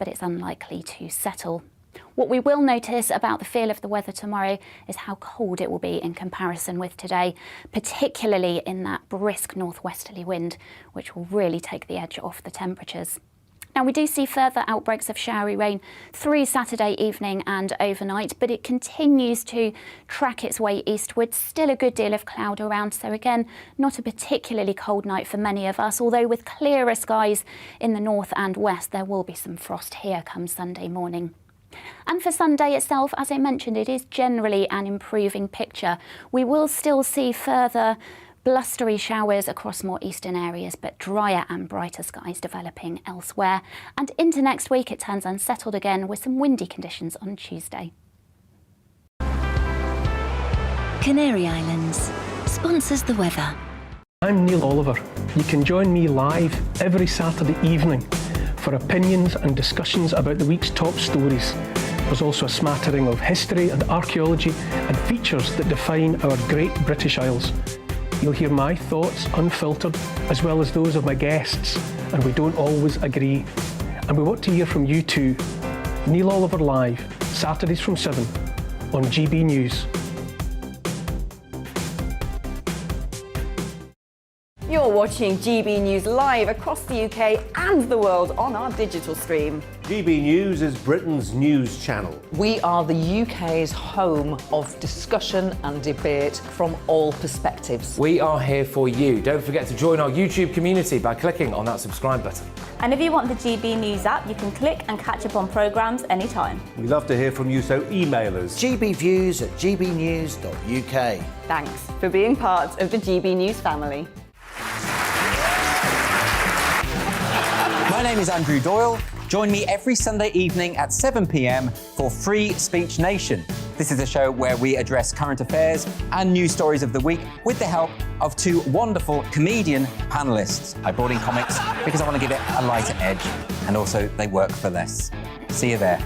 but it's unlikely to settle. What we will notice about the feel of the weather tomorrow is how cold it will be in comparison with today, particularly in that brisk northwesterly wind, which will really take the edge off the temperatures. Now, we do see further outbreaks of showery rain through Saturday evening and overnight, but it continues to track its way eastwards. Still a good deal of cloud around, so again, not a particularly cold night for many of us, although with clearer skies in the north and west, there will be some frost here come Sunday morning. And for Sunday itself, as I mentioned, it is generally an improving picture. We will still see further blustery showers across more eastern areas, but drier and brighter skies developing elsewhere. And into next week, it turns unsettled again with some windy conditions on Tuesday. Canary Islands sponsors the weather. I'm Neil Oliver. You can join me live every Saturday evening for opinions and discussions about the week's top stories. There's also a smattering of history and archaeology and features that define our great British Isles. You'll hear my thoughts unfiltered, as well as those of my guests, and we don't always agree. And we want to hear from you too. Neil Oliver Live, Saturdays from 7 on GB News. You're watching GB News live across the UK and the world on our digital stream. GB News is Britain's news channel. We are the UK's home of discussion and debate from all perspectives. We are here for you. Don't forget to join our YouTube community by clicking on that subscribe button. And if you want the GB News app, you can click and catch up on programmes anytime. We love to hear from you, so email us. gbviews@gbnews.uk. Thanks for being part of the GB News family. My name is Andrew Doyle. Join me every Sunday evening at 7 p.m. for Free Speech Nation. This is a show where we address current affairs and news stories of the week with the help of two wonderful comedian panellists. I brought in comics because I want to give it a lighter edge, and also they work for less. See you there.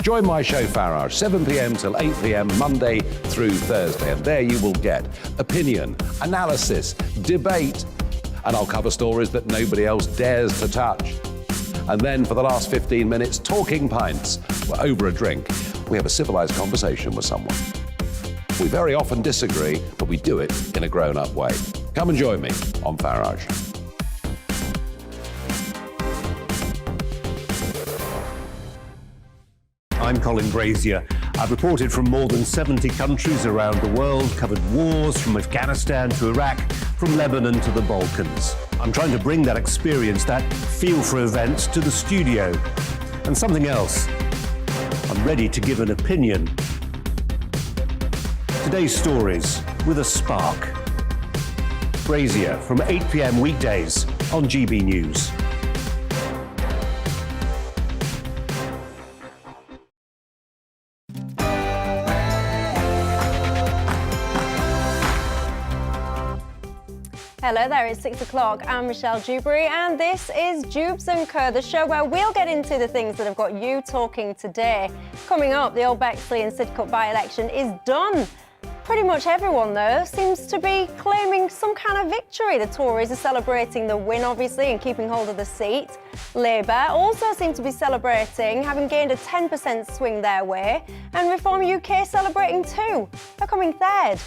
Join my show Farage, 7 p.m. till 8 p.m. Monday through Thursday, and there you will get opinion, analysis, debate, and I'll cover stories that nobody else dares to touch. And then for the last 15 minutes, talking pints. We're over a drink. We have a civilised conversation with someone. We very often disagree, but we do it in a grown-up way. Come and join me on Farage. I'm Colin Brazier. I've reported from more than 70 countries around the world, covered wars from Afghanistan to Iraq, from Lebanon to the Balkans. I'm trying to bring that experience, that feel for events, to the studio. And something else. I'm ready to give an opinion. Today's stories with a spark. Brazier from 8 p.m. weekdays on GB News. Hello there, it's 6 o'clock. I'm Michelle Dewberry and this is Dewbs & Co, the show where we'll get into the things that have got you talking today. Coming up, the old Bexley and Sidcup by-election is done. Pretty much everyone, though, seems to be claiming some kind of victory. The Tories are celebrating the win, obviously, and keeping hold of the seat. Labour also seem to be celebrating, having gained a 10% swing their way. And Reform UK celebrating too. They're coming third.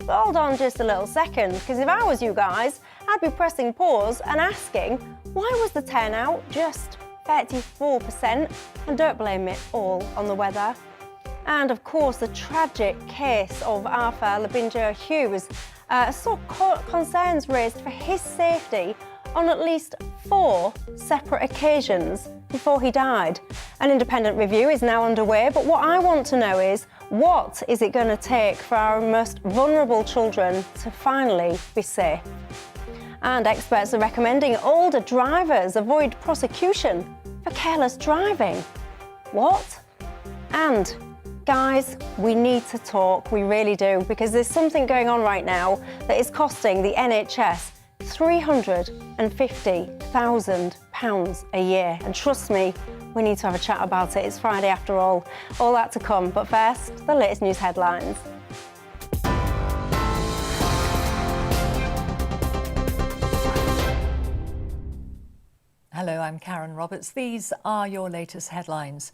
But hold on just a little second, because if I was you guys, I'd be pressing pause and asking, why was the turnout just 34%? And don't blame it all on the weather. And of course, the tragic case of Arthur Labinjo Hughes saw concerns raised for his safety on at least 4 separate occasions before he died. An independent review is now underway, but what I want to know is, what is it going to take for our most vulnerable children to finally be safe? And experts are recommending older drivers avoid prosecution for careless driving. What? And guys, we need to talk, we really do, because there's something going on right now that is costing the NHS £350,000 a year. And trust me, we need to have a chat about it. It's Friday after all. All that to come, but first, the latest news headlines. Hello, I'm Karen Roberts. These are your latest headlines.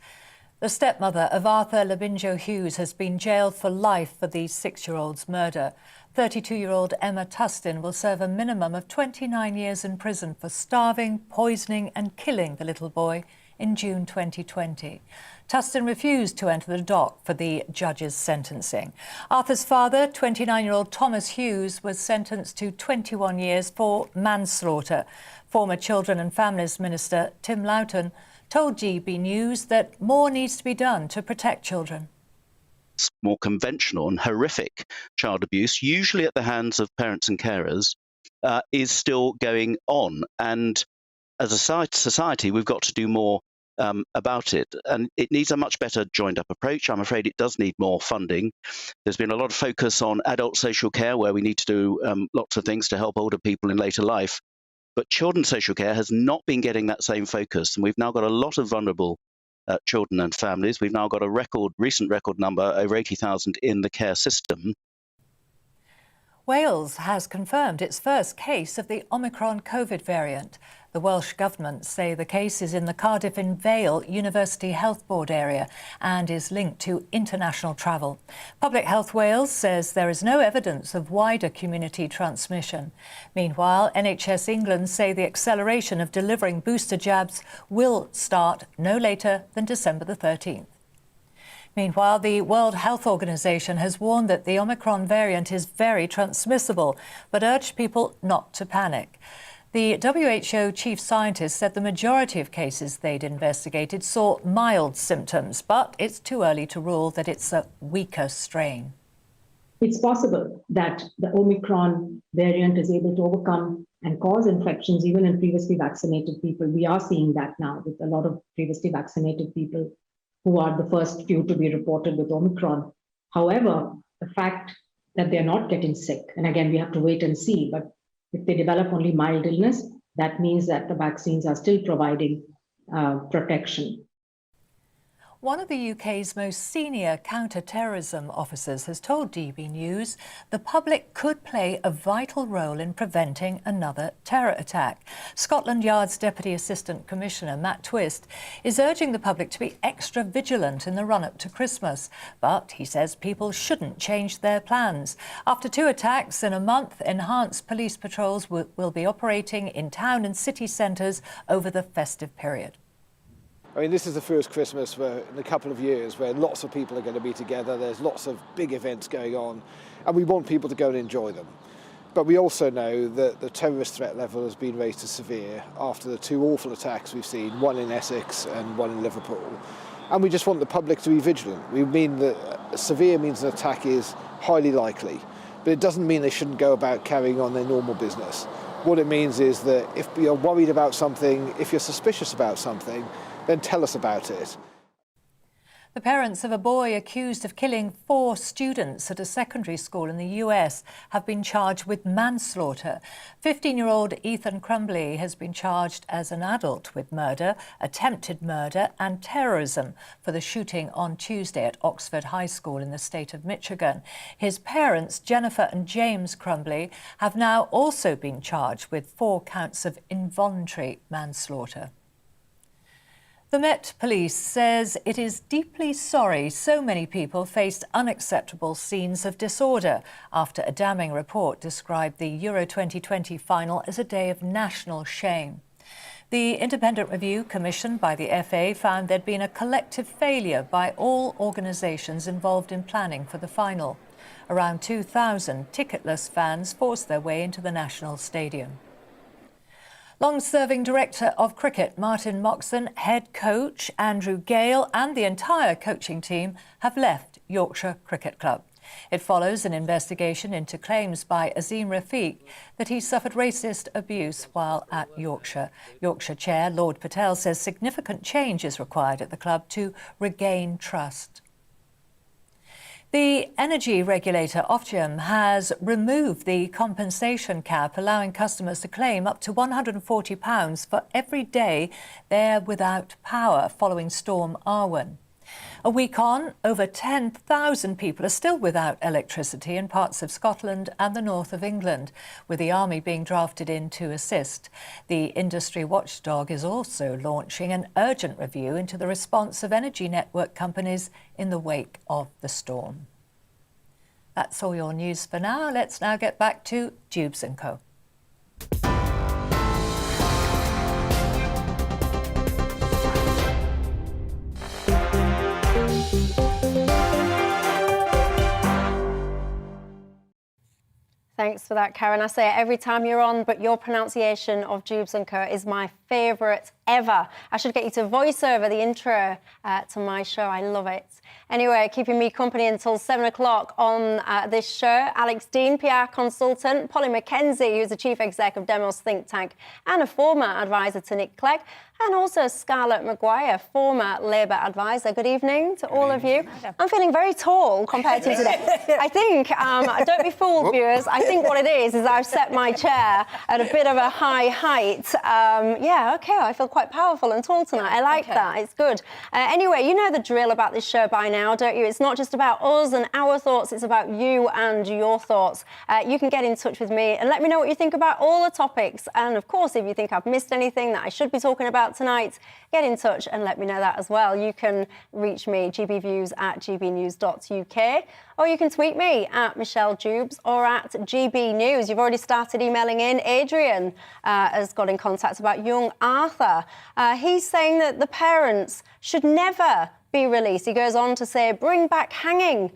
The stepmother of Arthur Labinjo Hughes has been jailed for life for the 6-year-old's murder. 32-year-old Emma Tustin will serve a minimum of 29 years in prison for starving, poisoning and killing the little boy in June 2020. Tustin refused to enter the dock for the judge's sentencing. Arthur's father, 29-year-old Thomas Hughes, was sentenced to 21 years for manslaughter. Former Children and Families Minister Tim Loughton told GB News that more needs to be done to protect children. More conventional and horrific child abuse, usually at the hands of parents and carers, is still going on. And as a society, we've got to do more about it. And it needs a much better joined-up approach. I'm afraid it does need more funding. There's been a lot of focus on adult social care, where we need to do lots of things to help older people in later life. But children's social care has not been getting that same focus. And we've now got a lot of vulnerable children and families. We've now got a recent record number, over 80,000 in the care system. Wales has confirmed its first case of the Omicron COVID variant. The Welsh Government say the case is in the Cardiff and Vale University Health Board area and is linked to international travel. Public Health Wales says there is no evidence of wider community transmission. Meanwhile, NHS England say the acceleration of delivering booster jabs will start no later than December the 13th. Meanwhile, the World Health Organization has warned that the Omicron variant is very transmissible, but urged people not to panic. The WHO chief scientist said the majority of cases they'd investigated saw mild symptoms, but it's too early to rule that it's a weaker strain. It's possible that the Omicron variant is able to overcome and cause infections even in previously vaccinated people. We are seeing that now with a lot of previously vaccinated people who are the first few to be reported with Omicron. However, the fact that they're not getting sick, and again, we have to wait and see, but if they develop only mild illness, that means that the vaccines are still providing protection. One of the UK's most senior counter-terrorism officers has told GB News the public could play a vital role in preventing another terror attack. Scotland Yard's Deputy Assistant Commissioner Matt Twist is urging the public to be extra vigilant in the run-up to Christmas. But he says people shouldn't change their plans. After 2 attacks in a month, enhanced police patrols will be operating in town and city centres over the festive period. I mean, this is the first Christmas in a couple of years where lots of people are going to be together. There's lots of big events going on, and we want people to go and enjoy them. But we also know that the terrorist threat level has been raised to severe after the 2 awful attacks we've seen, one in Essex and one in Liverpool. And we just want the public to be vigilant. We mean that severe means an attack is highly likely, but it doesn't mean they shouldn't go about carrying on their normal business. What it means is that if you're worried about something, if you're suspicious about something, then tell us about it. The parents of a boy accused of killing 4 students at a secondary school in the US have been charged with manslaughter. 15-year-old Ethan Crumbley has been charged as an adult with murder, attempted murder and terrorism for the shooting on Tuesday at Oxford High School in the state of Michigan. His parents, Jennifer and James Crumbley, have now also been charged with 4 counts of involuntary manslaughter. The Met Police says it is deeply sorry so many people faced unacceptable scenes of disorder after a damning report described the Euro 2020 final as a day of national shame. The independent review commissioned by the FA found there'd been a collective failure by all organisations involved in planning for the final. Around 2,000 ticketless fans forced their way into the National Stadium. Long-serving director of cricket Martin Moxon, head coach Andrew Gale and the entire coaching team have left Yorkshire Cricket Club. It follows an investigation into claims by Azim Rafiq that he suffered racist abuse while at Yorkshire. Yorkshire Chair Lord Patel says significant change is required at the club to regain trust. The energy regulator Ofgem has removed the compensation cap, allowing customers to claim up to £140 for every day they're without power following Storm Arwen. A week on, over 10,000 people are still without electricity in parts of Scotland and the north of England, with the army being drafted in to assist. The industry watchdog is also launching an urgent review into the response of energy network companies in the wake of the storm. That's all your news for now. Let's now get back to Dewbs & Co. Thanks for that, Karen. I say it every time you're on, but your pronunciation of Dewbs & Co is my favourite ever. I should get you to voice over the intro to my show. I love it. Anyway, keeping me company until 7 o'clock on this show, Alex Dean, PR consultant, Polly Mackenzie, who's the chief exec of Demos think tank and a former advisor to Nick Clegg, and also Scarlett Maguire, former Labour advisor. Good evening to all of you. I'm feeling very tall compared to today. I think, don't be fooled, viewers, I think what it is I've set my chair at a bit of a high height. Yeah, OK, I feel quite powerful and tall tonight. I like that. It's good. Anyway, you know the drill about this show by now, don't you? It's not just about us and our thoughts, it's about you and your thoughts. You can get in touch with me and let me know what you think about all the topics. And of course, if you think I've missed anything that I should be talking about tonight, get in touch and let me know that as well. You can reach me, gbviews@gbnews.uk, or you can tweet me at Michelle Dewbs or at GBNews. You've already started emailing in. Adrian has got in contact about young Arthur. He's saying that the parents should never be released. He goes on to say, bring back hanging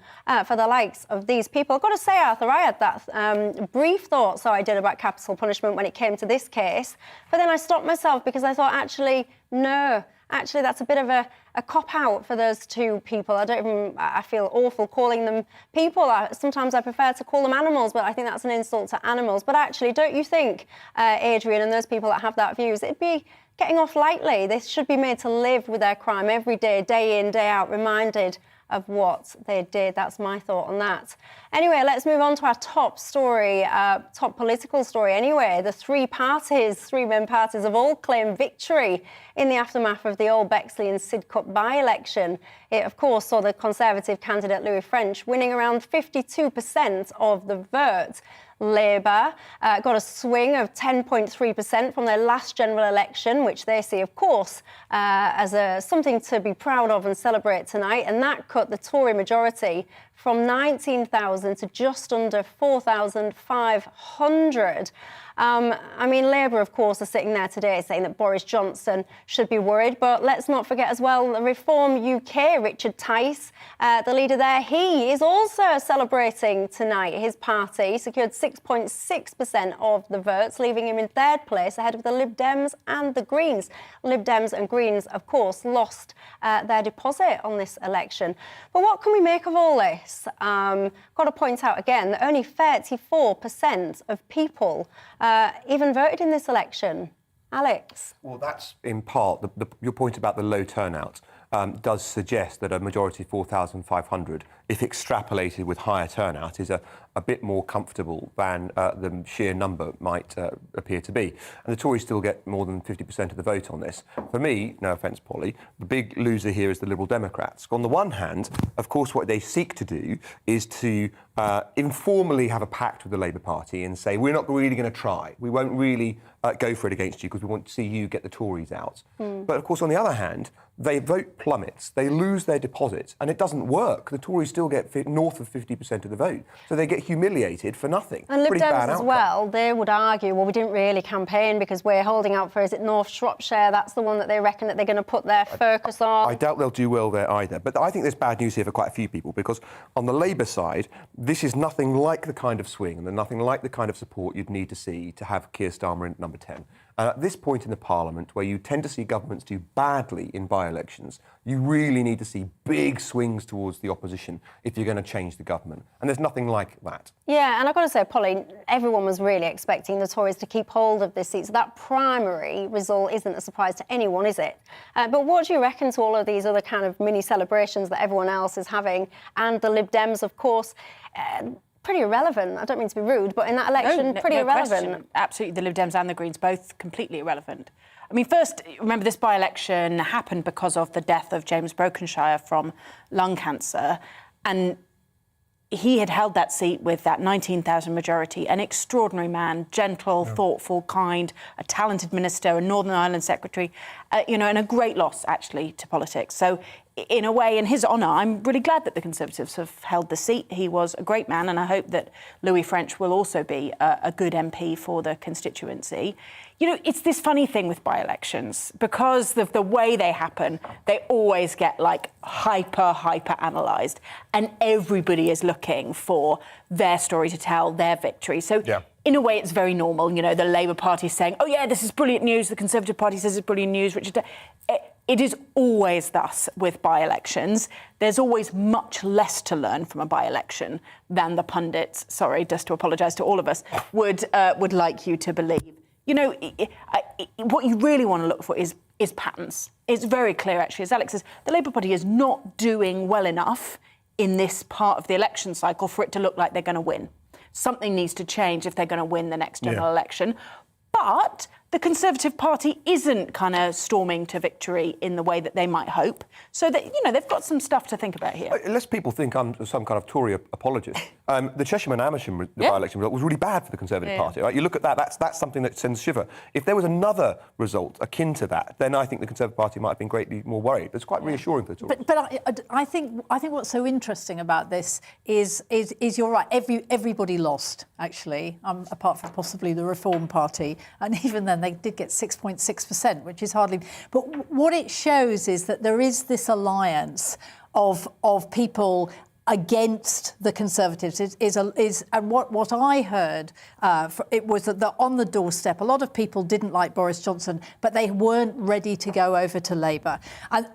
for the likes of these people. I've got to say, Arthur, I had that brief thought, so I did, about capital punishment when it came to this case. But then I stopped myself because I thought, actually, no. Actually, that's a bit of a cop-out for those two people. I feel awful calling them people. Sometimes I prefer to call them animals, but I think that's an insult to animals. But actually, don't you think, Adrian, and those people that have that views, it'd be getting off lightly? They should be made to live with their crime every day in, day out, reminded of what they did. That's my thought on that. Anyway, let's move on to our top story, top political story anyway. The three main parties have all claimed victory in the aftermath of the Old Bexley and Sidcup by-election. It, of course, saw the Conservative candidate Louis French winning around 52% of the vote. Labour got a swing of 10.3% from their last general election, which they see, of course, as something to be proud of and celebrate tonight. And that cut the Tory majority from 19,000 to just under 4,500. I mean, Labour, of course, are sitting there today saying that Boris Johnson should be worried. But let's not forget as well, the Reform UK, Richard Tice, the leader there, he is also celebrating tonight. His party secured 6.6% of the votes, leaving him in third place ahead of the Lib Dems and the Greens. Lib Dems and Greens, of course, lost their deposit on this election. But what can we make of all this? Got to point out again that only 34% of people even voted in this election. Alex? Well, that's in part, your point about the low turnout does suggest that a majority of 4,500, if extrapolated with higher turnout, is a bit more comfortable than the sheer number might appear to be. And the Tories still get more than 50% of the vote on this. For me, no offence, Polly, the big loser here is the Liberal Democrats. On the one hand, of course, what they seek to do is to informally have a pact with the Labour Party and say, we're not really going to try. We won't really go for it against you because we want to see you get the Tories out. But, of course, on the other hand, their vote plummets, they lose their deposit, and it doesn't work. The Tories still get north of 50% of the vote, so they get humiliated for nothing. And Lib Dems as well, they would argue, well, we didn't really campaign because we're holding out for, is it North Shropshire? That's the one that they reckon that they're going to put their focus on. I doubt they'll do well there either. But I think there's bad news here for quite a few people, because on the Labour side, this is nothing like the kind of swing and nothing like the kind of support you'd need to see to have Keir Starmer in at number 10. At this point in the Parliament, where you tend to see governments do badly in by-elections, you really need to see big swings towards the opposition if you're going to change the government. And there's nothing like that. Yeah, and I've got to say, Polly, everyone was really expecting the Tories to keep hold of this seat. So that primary result isn't a surprise to anyone, is it? But what do you reckon to all of these other kind of mini celebrations that everyone else is having? And the Lib Dems, of course, pretty irrelevant. I don't mean to be rude, but in that election, pretty irrelevant. Question. Absolutely, the Lib Dems and the Greens, both completely irrelevant. I mean, first, remember this by-election happened because of the death of James Brokenshire from lung cancer, and he had held that seat with that 19,000 majority, an extraordinary man, gentle, thoughtful, kind, a talented minister, a Northern Ireland secretary, and a great loss, actually, to politics. So, in a way, in his honour, I'm really glad that the Conservatives have held the seat. He was a great man, and I hope that Louis French will also be a good MP for the constituency. It's this funny thing with by-elections. Because of the way they happen, they always get, hyper analysed. And everybody is looking for their story to tell, their victory. So, in a way, it's very normal. The Labour Party saying, oh, yeah, this is brilliant news. The Conservative Party says it's brilliant news. It is always thus with by-elections. There's always much less to learn from a by-election than the pundits, sorry, just to apologise to all of us, would like you to believe. What you really want to look for is patterns. It's very clear, actually, as Alex says, the Labour Party is not doing well enough in this part of the election cycle for it to look like they're going to win. Something needs to change if they're going to win the next general election. But the Conservative Party isn't kind of storming to victory in the way that they might hope. So that, they've got some stuff to think about here. Unless people think I'm some kind of Tory apologist. The Cheshire and Amersham by-election result was really bad for the Conservative Party. Right? You look at that, that's something that sends shiver. If there was another result akin to that, then I think the Conservative Party might have been greatly more worried. It's quite reassuring for the Tories. But I think what's so interesting about this is you're right. Everybody lost, actually, apart from possibly the Reform Party, and even then they did get 6.6%, which is hardly. But what it shows is that there is this alliance of people against the Conservatives and what I heard it was that on the doorstep a lot of people didn't like Boris Johnson, but they weren't ready to go over to Labour,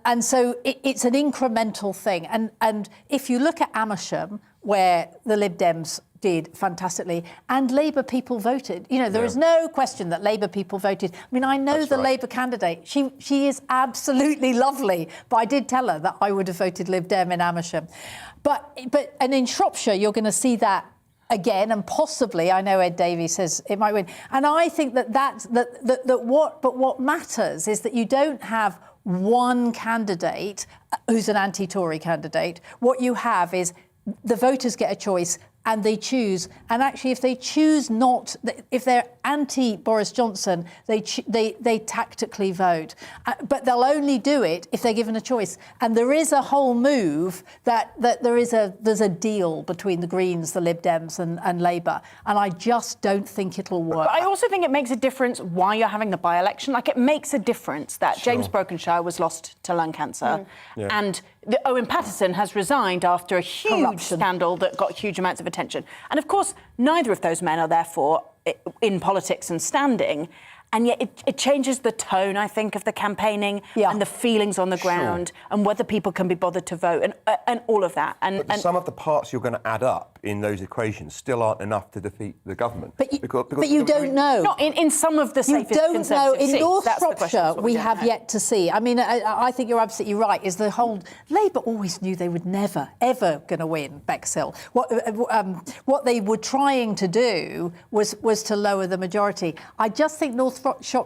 and so it's an incremental thing. And if you look at Amersham, where the Lib Dems did fantastically, and Labour people voted. There is no question that Labour people voted. I mean, I know the Labour candidate. She is absolutely lovely, but I did tell her that I would have voted Lib Dem in Amersham. And in Shropshire, you're going to see that again, and possibly, I know Ed Davey says it might win. And I think what matters is that you don't have one candidate who's an anti-Tory candidate. What you have is the voters get a choice and they choose. And actually, if they choose not, if they're anti-Boris Johnson, they tactically vote. But they'll only do it if they're given a choice. And there is a whole move that there's a deal between the Greens, the Lib Dems and Labour. And I just don't think it'll work. But I also think it makes a difference why you're having the by-election. It makes a difference that James Brokenshire was lost to lung cancer and Owen Paterson has resigned after a huge scandal that got huge amounts of attention. And of course, neither of those men are therefore in politics and standing. And yet it changes the tone, I think, of the campaigning and the feelings on the ground and whether people can be bothered to vote and all of that. And some of the parts you're going to add up in those equations still aren't enough to defeat the government. But you don't know. Not in some of the safest Conservative know. In seats. North That's Shropshire, we have yet to see. I mean, I think you're absolutely right. Is the whole Labour always knew they would never, ever going to win Bexley. What they were trying to do was to lower the majority. I just think North Shropshire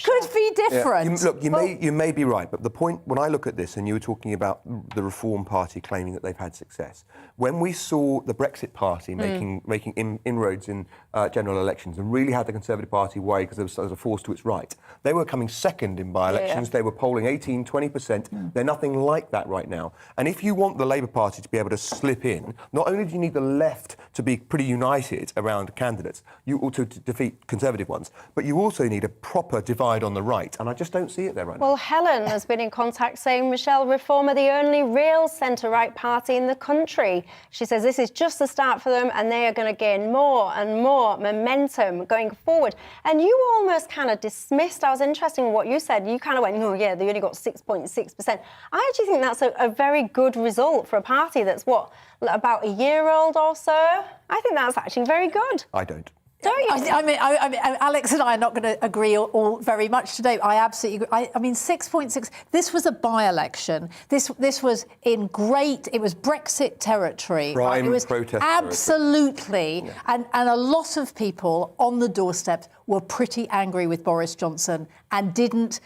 could be different. You may be right, but the point, when I look at this, and you were talking about the Reform Party claiming that they've had success, when we saw the Brexit Party making inroads in general elections and really had the Conservative Party worried because there was a force to its right, they were coming second in by-elections. They were polling 18, 20%. They're nothing like that right now. And if you want the Labour Party to be able to slip in, not only do you need the left to be pretty united around candidates, you also to defeat Conservative ones, but you also need a proper divide on the right, and I just don't see it there right now. Well, Helen has been in contact saying Michelle Reform are the only real centre-right party in the country. She says this is just the start for them and they are going to gain more and more momentum going forward. And you almost kind of dismissed, I was interested in what you said, you kind of went, oh yeah, they only got 6.6%. I actually think that's a very good result for a party that's, about a year old or so? I think that's actually very good. I don't. Don't you? I mean, Alex and I are not going to agree all very much today. I absolutely agree. I mean, 6.6. This was a by-election. This was in great. It was Brexit territory. Prime It was protest absolutely, and a lot of people on the doorstep were pretty angry with Boris Johnson and didn't.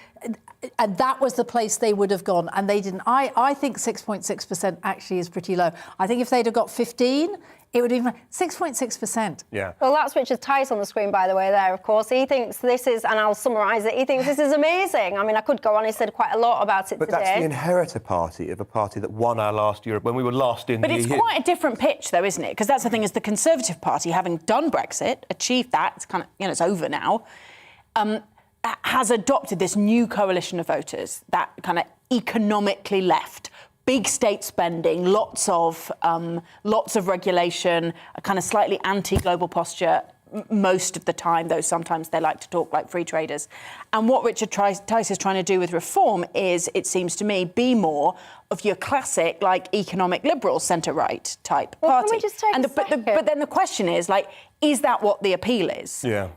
And that was the place they would have gone, and they didn't. I think 6.6% actually is pretty low. I think if they'd have got 15, it would have been 6.6%. Yeah. Well, that's Richard Tice on the screen, by the way, there, of course. He thinks this is, and I'll summarise it, he thinks this is amazing. I mean, I could go on, he said quite a lot about it but today. But that's the inheritor party of a party that won our last Europe, when we were last in But the EU. it's quite a different pitch, though, isn't it? Because that's the thing, is the Conservative Party, having done Brexit, achieved that, it's kind of, it's over now, has adopted this new coalition of voters that kind of economically left. Big state spending, lots of regulation, a kind of slightly anti-global posture most of the time, though sometimes they like to talk like free traders. And what Richard Tice is trying to do with reform is, it seems to me, be more of your classic, like, economic liberal centre-right type party. Can we just take a second? But then the question is, like, is that what the appeal is? Yeah.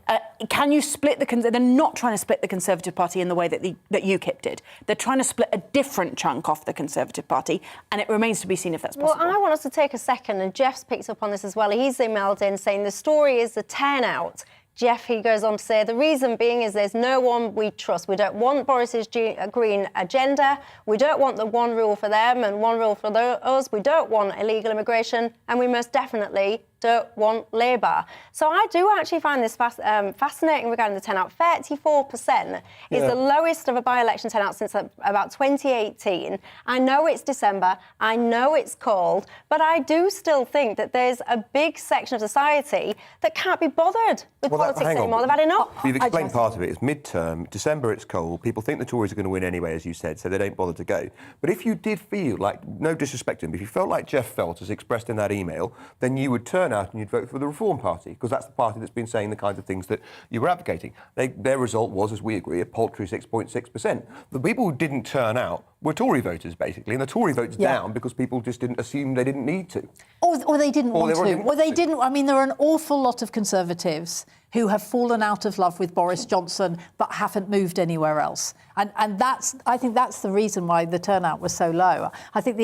Can you split the... They're not trying to split the Conservative Party in the way that UKIP did. They're trying to split a different chunk off the Conservative Party, and it remains to be seen if that's possible. Well, I want us to take a second, and Jeff's picked up on this as well. He's emailed in saying the story is the turnout. Jeff, he goes on to say, the reason being is there's no one we trust. We don't want Boris's green agenda. We don't want the one rule for them and one rule for us. We don't want illegal immigration, and we most definitely don't want Labour. So I do actually find this fascinating regarding the turnout. 34% is the lowest of a by-election turnout since about 2018. I know it's December, I know it's cold, but I do still think that there's a big section of society that can't be bothered with politics anymore. They've had enough. You've explained part of it. It's mid-term, December, it's cold. People think the Tories are going to win anyway, as you said, so they don't bother to go. But if you did feel like, no disrespect to him, if you felt like Jeff felt, as expressed in that email, then you would turn out and you'd vote for the Reform Party, because that's the party that's been saying the kinds of things that you were advocating. Their result was, as we agree, a paltry 6.6%. The people who didn't turn out were Tory voters, basically, and the Tory vote's down because people just didn't assume they didn't need to. Or they didn't want to. Or they didn't. I mean, there are an awful lot of Conservatives who have fallen out of love with Boris Johnson but haven't moved anywhere else. And I think that's the reason why the turnout was so low. I think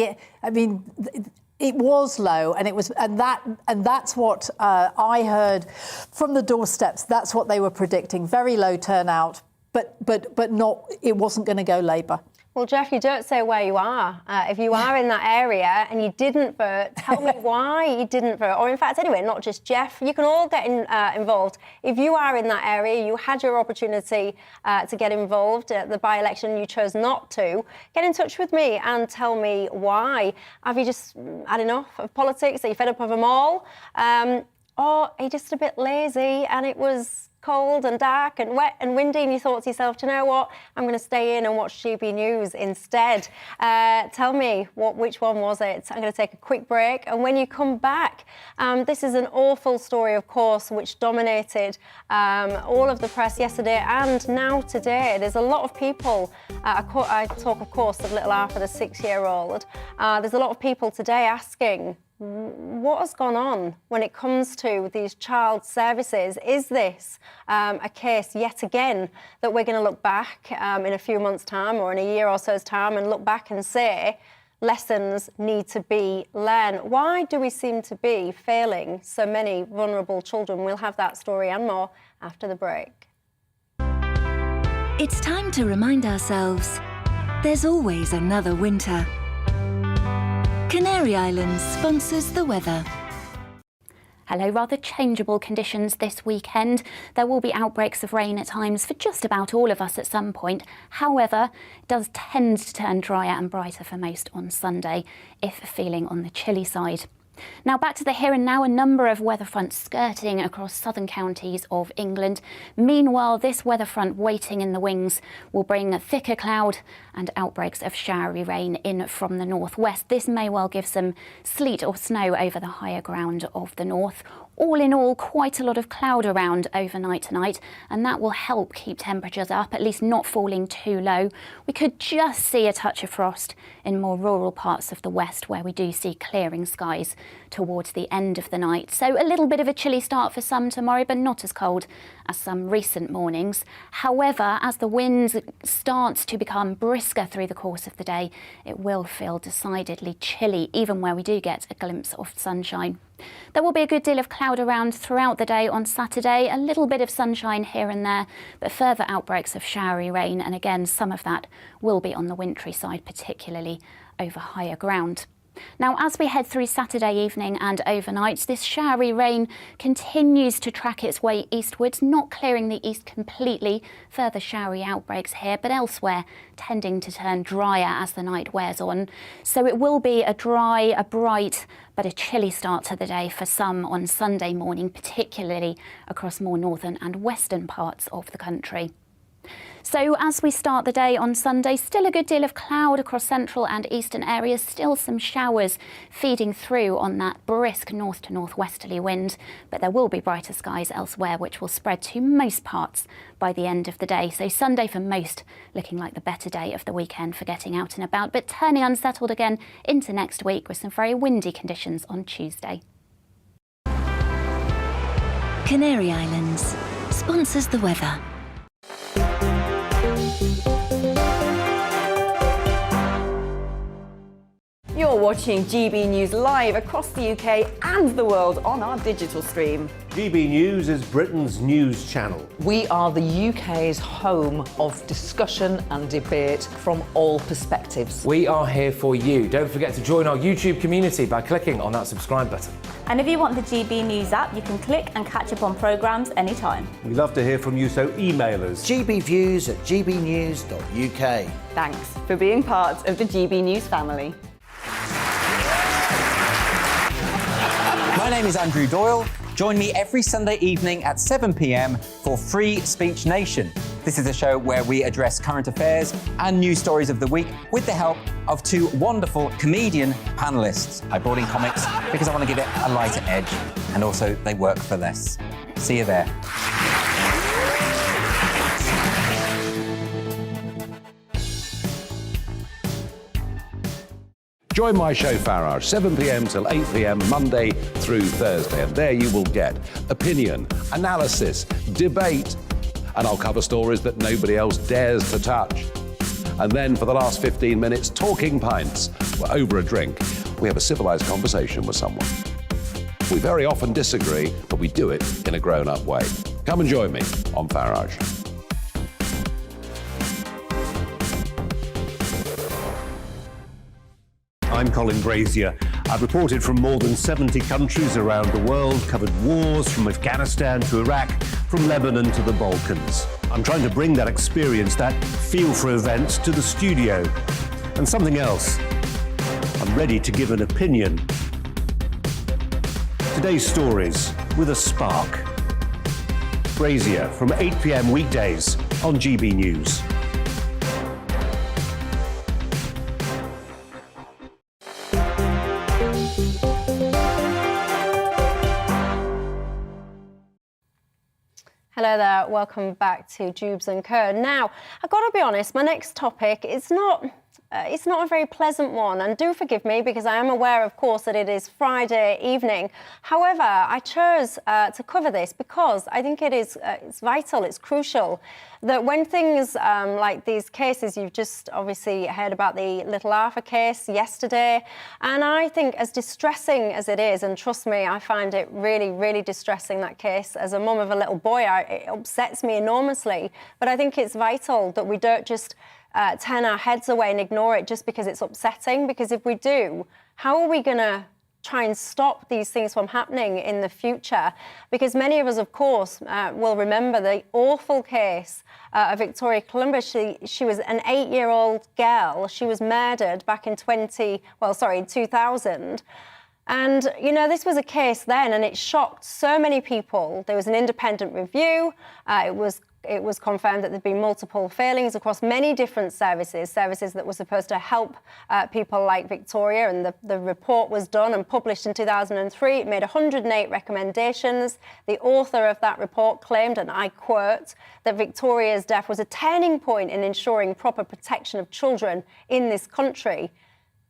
it was low, and that's what I heard from the doorsteps. That's what they were predicting: very low turnout, but not. It wasn't going to go Labour. Well, Jeff, you don't say where you are. If you are in that area and you didn't vote, tell me why you didn't vote. Or in fact, anyway, not just Jeff, you can all get involved. If you are in that area, you had your opportunity to get involved at the by-election, you chose not to, get in touch with me and tell me why. Have you just had enough of politics? Are you fed up of them all? Or are you just a bit lazy and it was cold and dark and wet and windy, and you thought to yourself, do you know what, I'm going to stay in and watch GB News instead. Tell me, which one was it? I'm going to take a quick break, and when you come back, this is an awful story, of course, which dominated all of the press yesterday and now today. There's a lot of people, I talk, of course, of little Arthur, the 6-year-old. There's a lot of people today asking, what has gone on when it comes to these child services? Is this a case yet again that we're going to look back in a few months' time or in a year or so's time and look back and say lessons need to be learned? Why do we seem to be failing so many vulnerable children? We'll have that story and more after the break. It's time to remind ourselves there's always another winter. Canary Islands sponsors the weather. Hello, rather changeable conditions this weekend. There will be outbreaks of rain at times for just about all of us at some point. However, it does tend to turn drier and brighter for most on Sunday, if feeling on the chilly side. Now back to the here and now, a number of weather fronts skirting across southern counties of England. Meanwhile, this weather front waiting in the wings will bring a thicker cloud and outbreaks of showery rain in from the northwest. This may well give some sleet or snow over the higher ground of the north. All in all, quite a lot of cloud around overnight tonight, and that will help keep temperatures up, at least not falling too low. We could just see a touch of frost in more rural parts of the west, where we do see clearing skies towards the end of the night. So a little bit of a chilly start for some tomorrow, but not as cold as some recent mornings. However, as the wind starts to become brisker through the course of the day, it will feel decidedly chilly, even where we do get a glimpse of sunshine. There will be a good deal of cloud around throughout the day on Saturday, a little bit of sunshine here and there, but further outbreaks of showery rain, and again some of that will be on the wintry side, particularly over higher ground. Now, as we head through Saturday evening and overnight, this showery rain continues to track its way eastwards, not clearing the east completely. Further showery outbreaks here, but elsewhere tending to turn drier as the night wears on. So it will be a dry, a bright, but a chilly start to the day for some on Sunday morning, particularly across more northern and western parts of the country. So as we start the day on Sunday, still a good deal of cloud across central and eastern areas, still some showers feeding through on that brisk north to northwesterly wind, but there will be brighter skies elsewhere, which will spread to most parts by the end of the day. So Sunday for most looking like the better day of the weekend for getting out and about, but turning unsettled again into next week with some very windy conditions on Tuesday. Canary Islands sponsors the weather. You're watching GB News live across the UK and the world on our digital stream. GB News is Britain's news channel. We are the UK's home of discussion and debate from all perspectives. We are here for you. Don't forget to join our YouTube community by clicking on that subscribe button. And if you want the GB News app, you can click and catch up on programmes anytime. We love to hear from you, so email us. gbviews@gbnews.uk. Thanks for being part of the GB News family. My name is Andrew Doyle. Join me every Sunday evening at 7 p.m. for Free Speech Nation. This is a show where we address current affairs and news stories of the week with the help of two wonderful comedian panellists. I brought in comics because I want to give it a lighter edge, and also they work for less. See you there. Join my show Farage, 7 p.m. till 8 p.m. Monday through Thursday, and there you will get opinion, analysis, debate, and I'll cover stories that nobody else dares to touch. And then for the last 15 minutes, talking pints. We're over a drink. We have a civilised conversation with someone. We very often disagree, but we do it in a grown-up way. Come and join me on Farage. I'm Colin Brazier. I've reported from more than 70 countries around the world, covered wars from Afghanistan to Iraq, from Lebanon to the Balkans. I'm trying to bring that experience, that feel for events, to the studio. And something else, I'm ready to give an opinion. Today's stories with a spark. Brazier from 8 p.m. weekdays on GB News. Hello there, welcome back to Dewbs and Co. Now, I've got to be honest, my next topic is not a very pleasant one, and do forgive me because I am aware, of course, that it is Friday evening. However, I chose to cover this because I think it's vital, it's crucial that when things like these cases, you've just obviously heard about the Little Arthur case yesterday, and I think as distressing as it is, and trust me, I find it really, really distressing, that case. As a mum of a little boy, it upsets me enormously, but I think it's vital that we don't just turn our heads away and ignore it just because it's upsetting, because if we do, how are we going to try and stop these things from happening in the future? Because many of us, of course, will remember the awful case of Victoria Columbus. She was an 8-year-old girl. She was murdered back in 2000. And, you know, this was a case then, and it shocked so many people. There was an independent review. It was it was confirmed that there'd been multiple failings across many different services that were supposed to help people like Victoria, and the report was done and published in 2003. It made 108 recommendations. The author of that report claimed, and I quote, that Victoria's death was a turning point in ensuring proper protection of children in this country.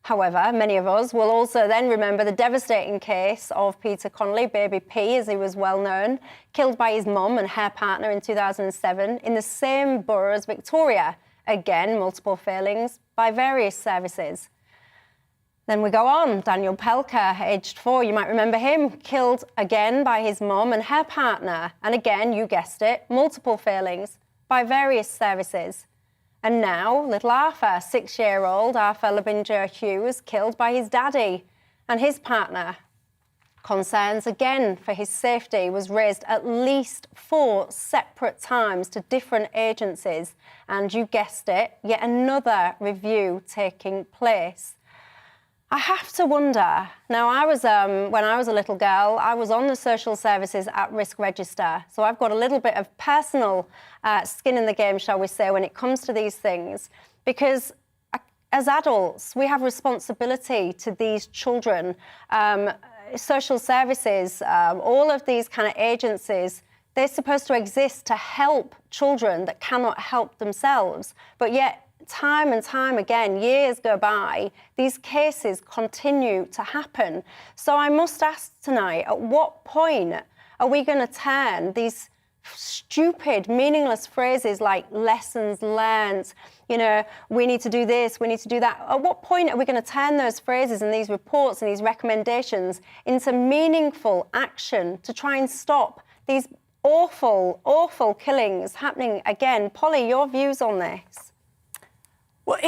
However, many of us will also then remember the devastating case of Peter Connolly, Baby P, as he was well known, killed by his mum and her partner in 2007 in the same borough as Victoria. Again, multiple failings by various services. Then we go on. Daniel Pelker, aged 4, you might remember him, killed again by his mum and her partner. And again, you guessed it, multiple failings by various services. And now, little Arthur, 6-year-old Arthur Labinger Hughes, killed by his daddy and his partner. Concerns again for his safety was raised at least 4 separate times to different agencies. And you guessed it, yet another review taking place. I have to wonder. Now, when I was a little girl, I was on the social services at-risk register. So I've got a little bit of personal skin in the game, shall we say, when it comes to these things. Because as adults, we have responsibility to these children. Social services, all of these kind of agencies, they're supposed to exist to help children that cannot help themselves. But yet, time and time again, years go by, these cases continue to happen. So I must ask tonight, at what point are we going to turn these stupid, meaningless phrases like lessons learned, you know, we need to do this, we need to do that. At what point are we going to turn those phrases and these reports and these recommendations into meaningful action to try and stop these awful, awful killings happening again? Polly, your views on this? Well,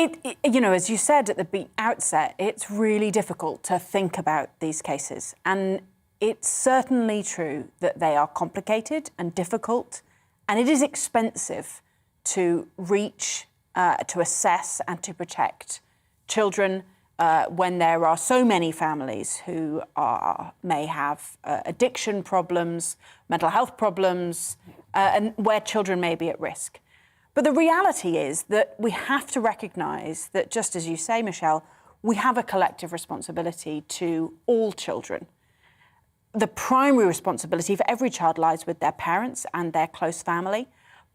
you know, as you said at the outset, it's really difficult to think about these cases. And it's certainly true that they are complicated and difficult, and it is expensive to reach, to assess and to protect children when there are so many families who may have addiction problems, mental health problems, and where children may be at risk. But the reality is that we have to recognise that, just as you say, Michelle, we have a collective responsibility to all children. The primary responsibility for every child lies with their parents and their close family.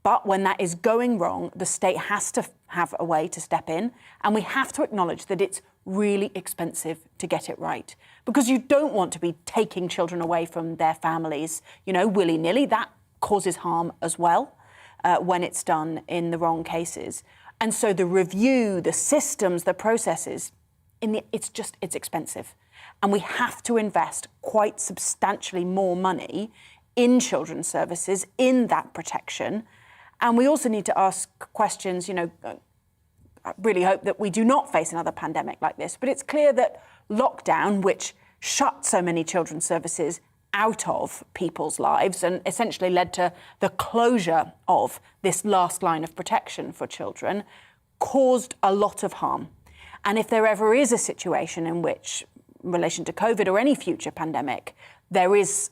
But when that is going wrong, the state has to have a way to step in, and we have to acknowledge that it's really expensive to get it right. Because you don't want to be taking children away from their families, you know, willy-nilly. That causes harm as well. When it's done in the wrong cases. And so the review, the systems, the processes, it's expensive. And we have to invest quite substantially more money in children's services, in that protection. And we also need to ask questions, you know, I really hope that we do not face another pandemic like this, but it's clear that lockdown, which shut so many children's services out of people's lives and essentially led to the closure of this last line of protection for children, caused a lot of harm. And if there ever is a situation in which, in relation to COVID or any future pandemic, there is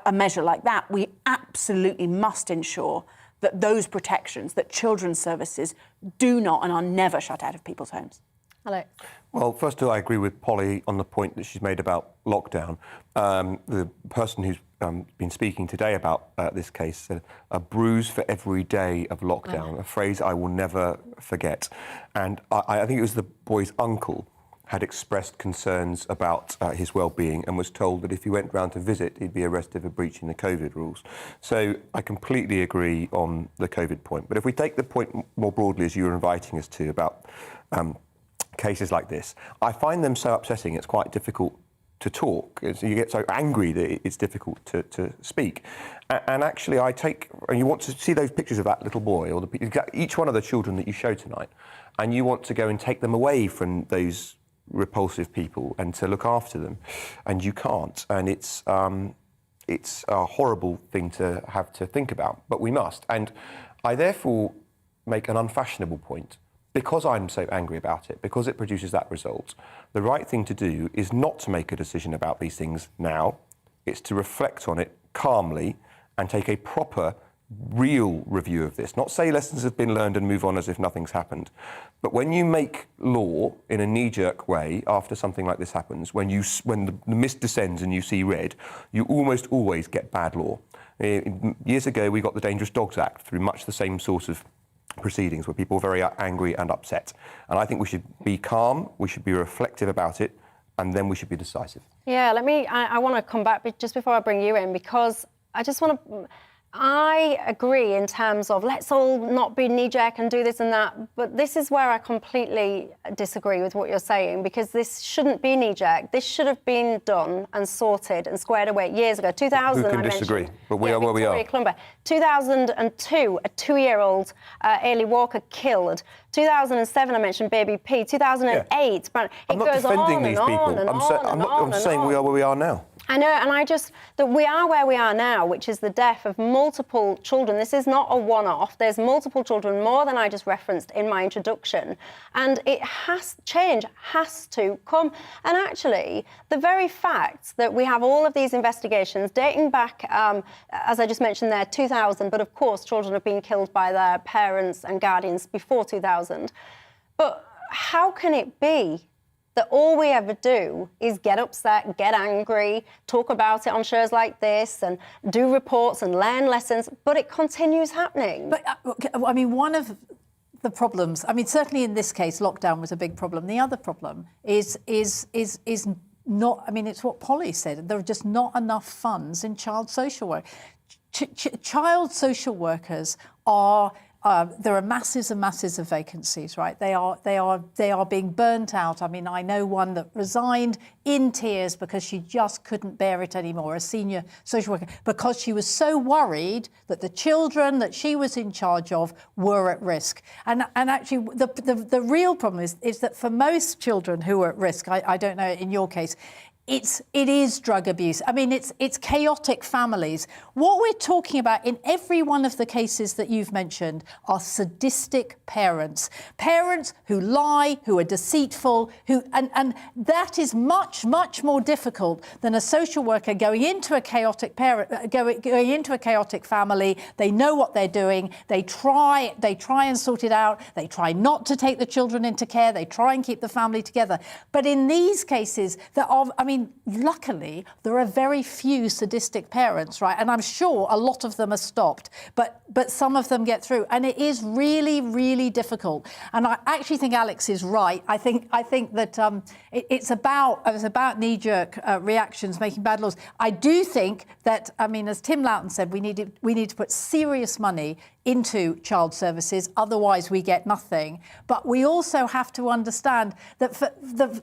a measure like that, we absolutely must ensure that those protections, that children's services do not and are never shut out of people's homes. Alex. Well, first of all, I agree with Polly on the point that she's made about lockdown. The person who's been speaking today about this case said, a bruise for every day of lockdown, a phrase I will never forget. And I think it was the boy's uncle had expressed concerns about his well-being and was told that if he went round to visit, he'd be arrested for breaching the COVID rules. So I completely agree on the COVID point. But if we take the point more broadly, as you were inviting us to, about cases like this, I find them so upsetting it's quite difficult to talk. You get so angry that it's difficult to speak. And actually you want to see those pictures of that little boy, or each one of the children that you show tonight, and you want to go and take them away from those repulsive people and to look after them, and you can't. And it's a horrible thing to have to think about, but we must. And I therefore make an unfashionable point. Because I'm so angry about it, because it produces that result, the right thing to do is not to make a decision about these things now. It's to reflect on it calmly and take a proper, real review of this, not say lessons have been learned and move on as if nothing's happened, but when you make law in a knee-jerk way after something like this happens, when the mist descends and you see red, you almost always get bad law. Years ago, we got the Dangerous Dogs Act through much the same sort of proceedings where people were very angry and upset. And I think we should be calm, we should be reflective about it, and then we should be decisive. Yeah, I want to come back just before I bring you in, because I just want to... I agree in terms of let's all not be knee-jerk and do this and that, but this is where I completely disagree with what you're saying, because this shouldn't be knee-jerk. This should have been done and sorted and squared away years ago. 2000, Who can disagree? But we are where we are. Columba. 2002, a 2-year-old Ailey Walker killed. 2007, I mentioned Baby P. 2008, but it goes on and on and on. I'm saying we are where we are now. I know, and that we are where we are now, which is the death of multiple children. This is not a one-off. There's multiple children, more than I just referenced in my introduction. And change has to come. And actually, the very fact that we have all of these investigations dating back, as I just mentioned there, 2000, but of course, children have been killed by their parents and guardians before 2000. But how can it be that all we ever do is get upset, get angry, talk about it on shows like this and do reports and learn lessons, but it continues happening? But, I mean, one of the problems, I mean, certainly in this case, lockdown was a big problem. The other problem is not, I mean, it's what Polly said, there are just not enough funds in child social work. Child social workers are... there are masses and masses of vacancies, right? They are being burnt out. I mean, I know one that resigned in tears because she just couldn't bear it anymore, a senior social worker, because she was so worried that the children that she was in charge of were at risk. And actually, the real problem is that for most children who are at risk, I don't know in your case, it is drug abuse. I mean, it's chaotic families. What we're talking about in every one of the cases that you've mentioned are sadistic parents. Parents who lie, who are deceitful, and that is much, much more difficult than a social worker going into a chaotic going into a chaotic family. They know what they're doing. They try and sort it out. They try not to take the children into care. They try and keep the family together. But in these cases, luckily, there are very few sadistic parents, right? And I'm sure a lot of them are stopped, but some of them get through. And it is really, really difficult. And I actually think Alex is right. I think that it's about knee-jerk reactions, making bad laws. I do think that, I mean, as Tim Loughton said, we need to put serious money into child services, otherwise we get nothing. But we also have to understand that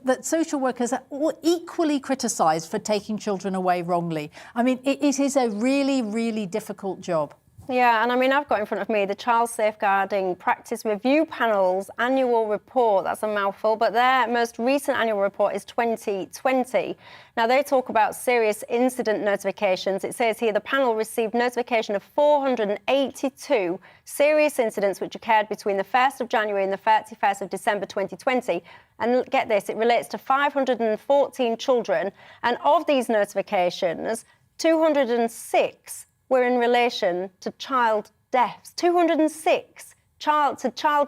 that social workers are equally criticised for taking children away wrongly. I mean, it is a really, really difficult job. Yeah, and I mean, I've got in front of me the Child Safeguarding Practice Review Panel's annual report. That's a mouthful, but their most recent annual report is 2020. Now, they talk about serious incident notifications. It says here the panel received notification of 482 serious incidents which occurred between the 1st of January and the 31st of December 2020. And get this, it relates to 514 children. And of these notifications, 206 were in relation to child deaths. 206 child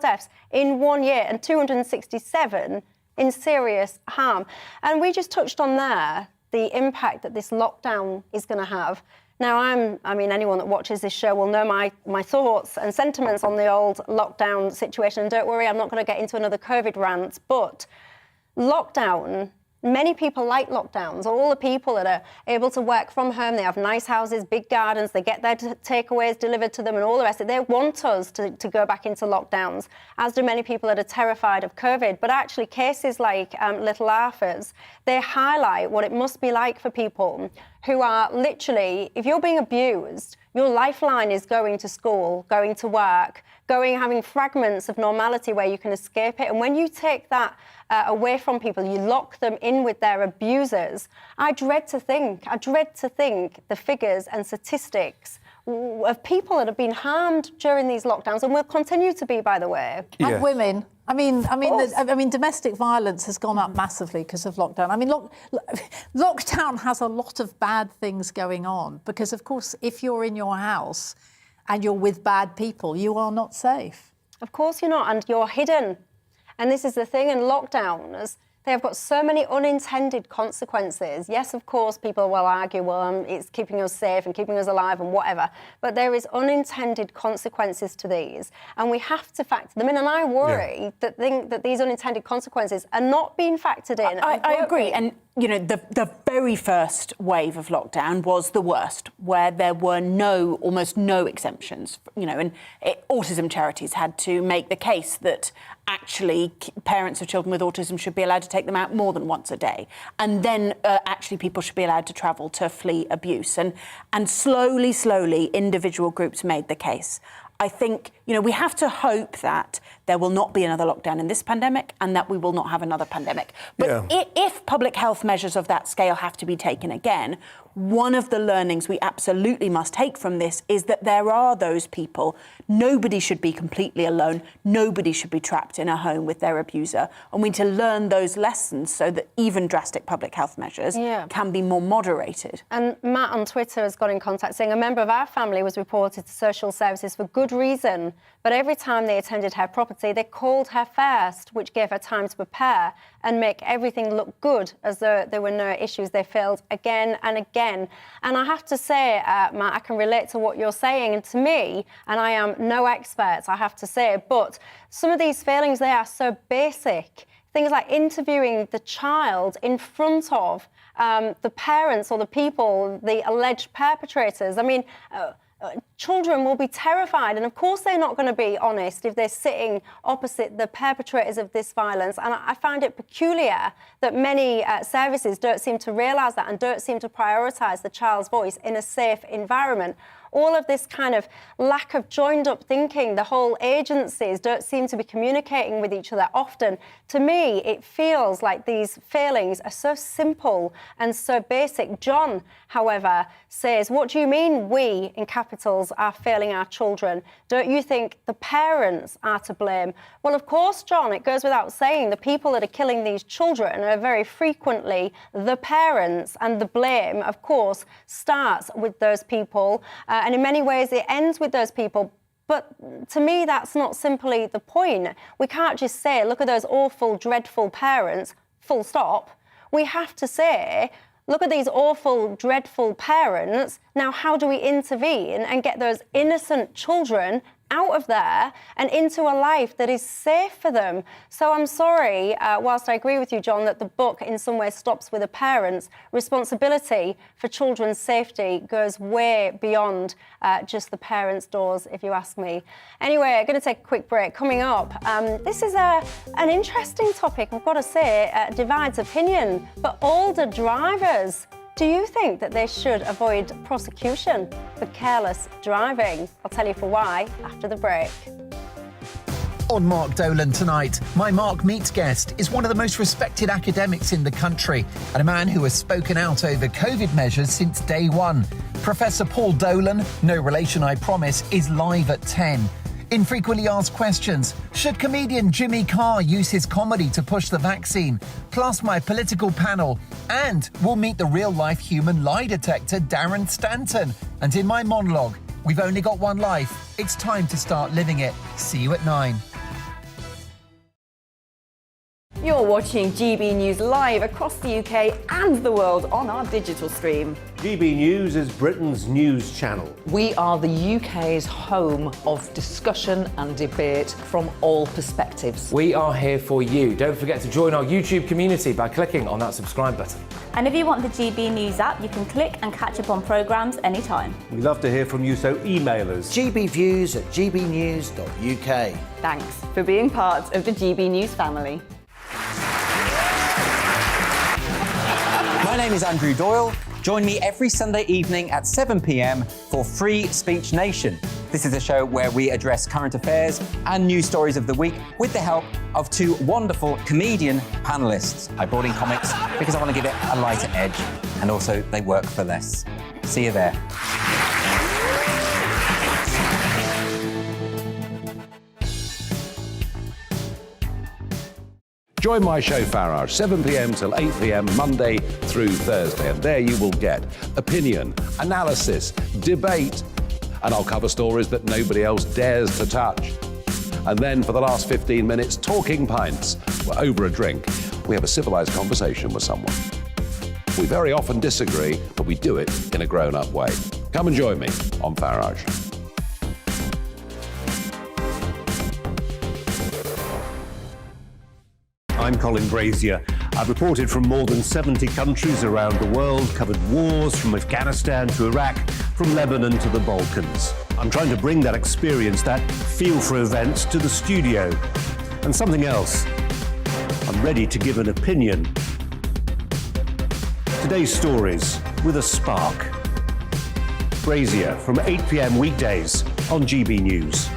deaths in 1 year, and 267 in serious harm. And we just touched on there the impact that this lockdown is going to have. Now, I mean, anyone that watches this show will know my thoughts and sentiments on the old lockdown situation. And don't worry, I'm not going to get into another COVID rant, but lockdown, many people like lockdowns. All the people that are able to work from home, they have nice houses, big gardens, they get their takeaways delivered to them and all the rest of it. They want us to go back into lockdowns, as do many people that are terrified of COVID. But actually, cases like Little Arthur's, they highlight what it must be like for people who are literally, if you're being abused, your lifeline is going to school, going to work, having fragments of normality where you can escape it. And when you take that away from people, you lock them in with their abusers. I dread to think the figures and statistics of people that have been harmed during these lockdowns, and will continue to be, by the way. Yeah. And women. I mean, domestic violence has gone up massively because of lockdown. I mean, lockdown has a lot of bad things going on because, of course, if you're in your house and you're with bad people, you are not safe. Of course you're not, and you're hidden. And this is the thing in lockdowns. They have got so many unintended consequences. Yes, of course, people will argue, well, it's keeping us safe and keeping us alive and whatever. But there is unintended consequences to these. And we have to factor them in. And I worry that these unintended consequences are not being factored in. I agree. And, you know, the very first wave of lockdown was the worst, where there were almost no exemptions, you know, and autism charities had to make the case that actually parents of children with autism should be allowed to take them out more than once a day. And then actually people should be allowed to travel to flee abuse. And slowly, individual groups made the case. I think, you know, we have to hope that there will not be another lockdown in this pandemic and that we will not have another pandemic. But if public health measures of that scale have to be taken again, one of the learnings we absolutely must take from this is that there are those people. Nobody should be completely alone. Nobody should be trapped in a home with their abuser. And we need to learn those lessons so that even drastic public health measures can be more moderated. And Matt on Twitter has got in contact saying a member of our family was reported to social services for good reason, but every time they attended her property, they called her first, which gave her time to prepare and make everything look good, as though there were no issues. They failed again and again. And I have to say, Matt, I can relate to what you're saying. And to me, and I am no expert, I have to say, but some of these failings, they are so basic. Things like interviewing the child in front of the parents or the people, the alleged perpetrators. I mean, children will be terrified, and of course they're not going to be honest if they're sitting opposite the perpetrators of this violence. And I find it peculiar that many services don't seem to realise that and don't seem to prioritise the child's voice in a safe environment. All of this kind of lack of joined-up thinking, the whole agencies don't seem to be communicating with each other often. To me, it feels like these failings are so simple and so basic. John, however, says, what do you mean we, in capitals, are failing our children? Don't you think the parents are to blame? Well, of course, John, it goes without saying, the people that are killing these children are very frequently the parents, and the blame, of course, starts with those people. And in many ways, it ends with those people. But to me, that's not simply the point. We can't just say, look at those awful, dreadful parents, full stop. We have to say, look at these awful, dreadful parents. Now, how do we intervene and get those innocent children out of there and into a life that is safe for them? So I'm sorry, whilst I agree with you, John, that the book in some ways stops with a parent's responsibility for children's safety goes way beyond just the parents' doors, if you ask me. Anyway, I'm going to take a quick break. Coming up, this is an interesting topic, I've got to say, divides opinion, but older drivers. Do you think that they should avoid prosecution for careless driving? I'll tell you for why after the break. On Mark Dolan tonight, my Mark Meets guest is one of the most respected academics in the country and a man who has spoken out over COVID measures since day one. Professor Paul Dolan, no relation I promise, is live at 10. In Frequently Asked Questions, should comedian Jimmy Carr use his comedy to push the vaccine? Plus my political panel. And we'll meet the real-life human lie detector, Darren Stanton. And in my monologue, we've only got one life. It's time to start living it. See you at 9. You're watching GB News live across the UK and the world on our digital stream. GB News is Britain's news channel. We are the UK's home of discussion and debate from all perspectives. We are here for you. Don't forget to join our YouTube community by clicking on that subscribe button. And if you want the GB News app, you can click and catch up on programmes anytime. We love to hear from you, so email us. gbviews@gbnews.uk. Thanks for being part of the GB News family. My name is Andrew Doyle. Join me every Sunday evening at 7 p.m. for Free Speech Nation. This is a show where we address current affairs and news stories of the week with the help of two wonderful comedian panellists. I brought in comics because I want to give it a lighter edge, and also they work for less. See you there. Join my show Farrar, 7 p.m. till 8 p.m. Monday through Thursday, and there you will get opinion, analysis, debate, and I'll cover stories that nobody else dares to touch. And then for the last 15 minutes, talking pints. We're over a drink. We have a civilised conversation with someone. We very often disagree, but we do it in a grown-up way. Come and join me on Farage. I'm Colin Brazier. I've reported from more than 70 countries around the world, covered wars from Afghanistan to Iraq, from Lebanon to the Balkans. I'm trying to bring that experience, that feel for events, to the studio. And something else. I'm ready to give an opinion. Today's stories with a spark. Brazier from 8 p.m. weekdays on GB News.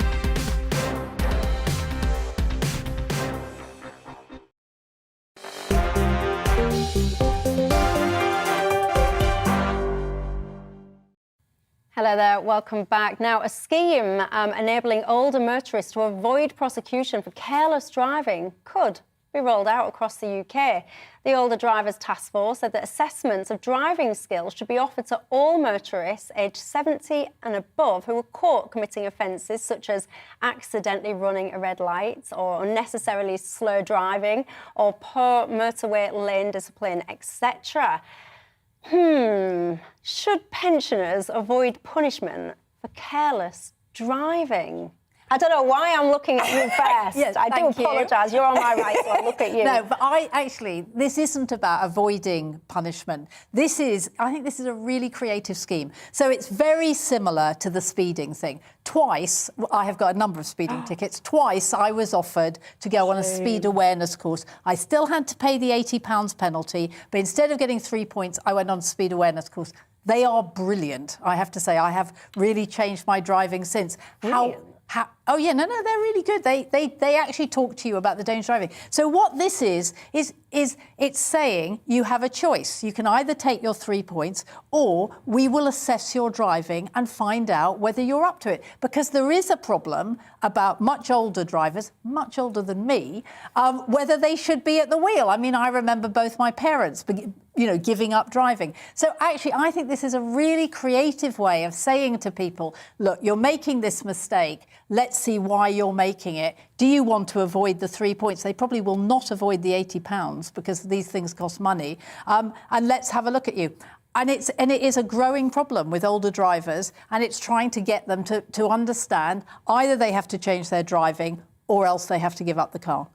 Hello there, welcome back. Now, a scheme enabling older motorists to avoid prosecution for careless driving could be rolled out across the UK. The Older Drivers Task Force said that assessments of driving skills should be offered to all motorists aged 70 and above who were caught committing offences such as accidentally running a red light or unnecessarily slow driving or poor motorway lane discipline, etc. Should pensioners avoid punishment for careless driving? I don't know why I'm looking at you first. Yes, I do apologise. You're on my right, so I'll look at you. No, but this isn't about avoiding punishment. I think this is a really creative scheme. So it's very similar to the speeding thing. Twice, I have got a number of speeding tickets. Twice I was offered to go on a speed awareness course. I still had to pay the £80 penalty, but instead of getting 3 points, I went on a speed awareness course. They are brilliant, I have to say. I have really changed my driving since. Oh yeah, no, they're really good. They actually talk to you about the dangerous driving. So what this is it's saying you have a choice. You can either take your 3 points or we will assess your driving and find out whether you're up to it. Because there is a problem about much older drivers, much older than me, whether they should be at the wheel. I mean, I remember both my parents, giving up driving. So actually, I think this is a really creative way of saying to people, look, you're making this mistake. Let's see why you're making it. Do you want to avoid the 3 points? They probably will not avoid the £80 because these things cost money. And let's have a look at you. And it is a growing problem with older drivers, and it's trying to get them to understand either they have to change their driving or else they have to give up the car.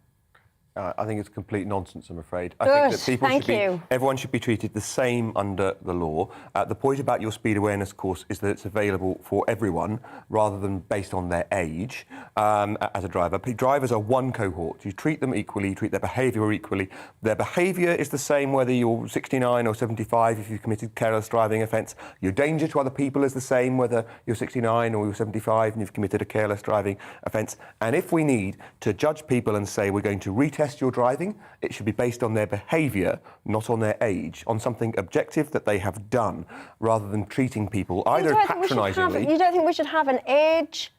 I think it's complete nonsense, I'm afraid. I think that everyone should be treated the same under the law. The point about your speed awareness course is that it's available for everyone rather than based on their age as a driver. Drivers are one cohort. You treat them equally, you treat their behaviour equally. Their behaviour is the same whether you're 69 or 75 if you've committed careless driving offence. Your danger to other people is the same whether you're 69 or you're 75 and you've committed a careless driving offence. And if we need to judge people and say we're going to retest your driving, it should be based on their behaviour, not on their age, on something objective that they have done, rather than treating people either patronisingly. You don't think we should have an age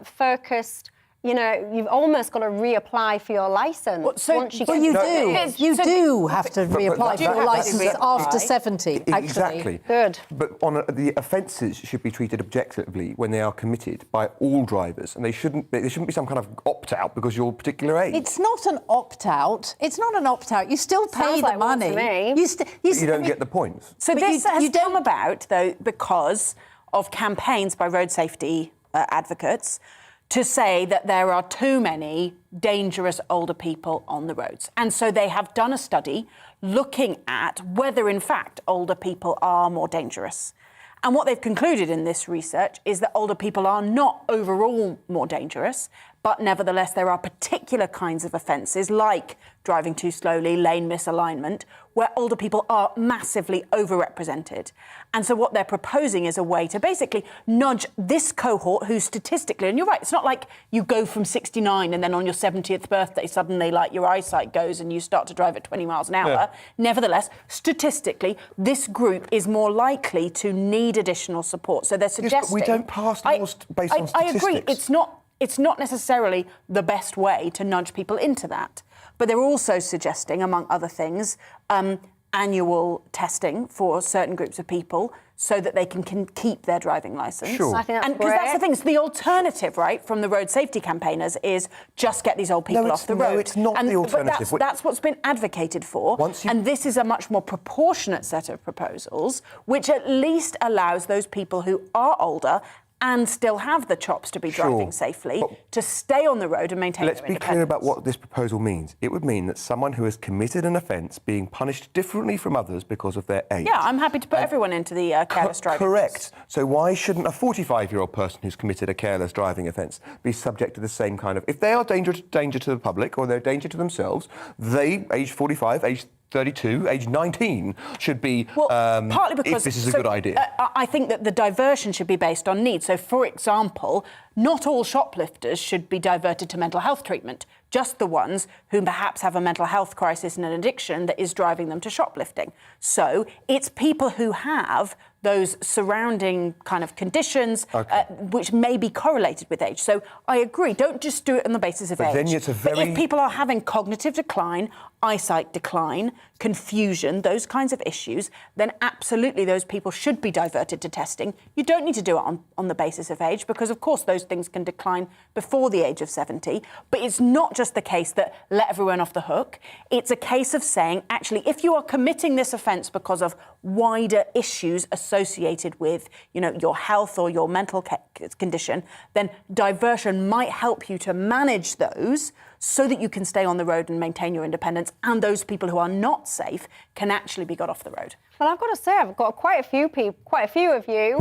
focused? You've almost got to reapply for your licence. Once you get you do have to reapply for your licence after 70, actually. Exactly. Good. But the offences should be treated objectively when they are committed by all drivers, and there shouldn't be some kind of opt-out because you're a particular age. It's not an opt-out. It's not an opt-out. You still pay the money. You don't get the points. So this has come about, though, because of campaigns by road safety advocates to say that there are too many dangerous older people on the roads. And so they have done a study looking at whether, in fact, older people are more dangerous. And what they've concluded in this research is that older people are not overall more dangerous, but nevertheless there are particular kinds of offences like driving too slowly, lane misalignment, where older people are massively overrepresented. And so what they're proposing is a way to basically nudge this cohort who statistically, and you're right, it's not like you go from 69 and then on your 70th birthday suddenly like your eyesight goes and you start to drive at 20 miles an hour. Yeah. Nevertheless, statistically, this group is more likely to need additional support. So they're suggesting... Yes, but we don't pass laws based on statistics. I agree, it's not necessarily the best way to nudge people into that. But they're also suggesting, among other things, annual testing for certain groups of people so that they can keep their driving licence. Sure. I think that's And because that's the great. thing, so the alternative, right, from the road safety campaigners is just get these old people off the road. No, it's not the alternative. But that's what's been advocated for. And this is a much more proportionate set of proposals, which at least allows those people who are older and still have the chops to be driving safely to stay on the road and maintain Let's their be clear independence. about what this proposal means. It would mean that someone who has committed an offence being punished differently from others because of their age. Yeah, I'm happy to put everyone into the careless driving. Correct. So why shouldn't a 45-year-old person who's committed a careless driving offence be subject to the same kind of... If they are danger to the public or they're a danger to themselves, they, age 45, age 32, age 19, should be, partly because if this is a good idea. I think that the diversion should be based on need. So, for example, not all shoplifters should be diverted to mental health treatment, just the ones who perhaps have a mental health crisis and an addiction that is driving them to shoplifting. So it's people who have those surrounding kind of conditions which may be correlated with age. So I agree, don't just do it on the basis of age. Then it's a But if people are having cognitive decline, eyesight decline, confusion, those kinds of issues, then absolutely those people should be diverted to testing. You don't need to do it on the basis of age because, of course, those things can decline before the age of 70. But it's not just the case that let everyone off the hook. It's a case of saying, actually, if you are committing this offence because of wider issues associated with, you know, your health or your mental condition, then diversion might help you to manage those so that you can stay on the road and maintain your independence, and those people who are not safe can actually be got off the road. Well, I've got to say, I've got quite a few of you.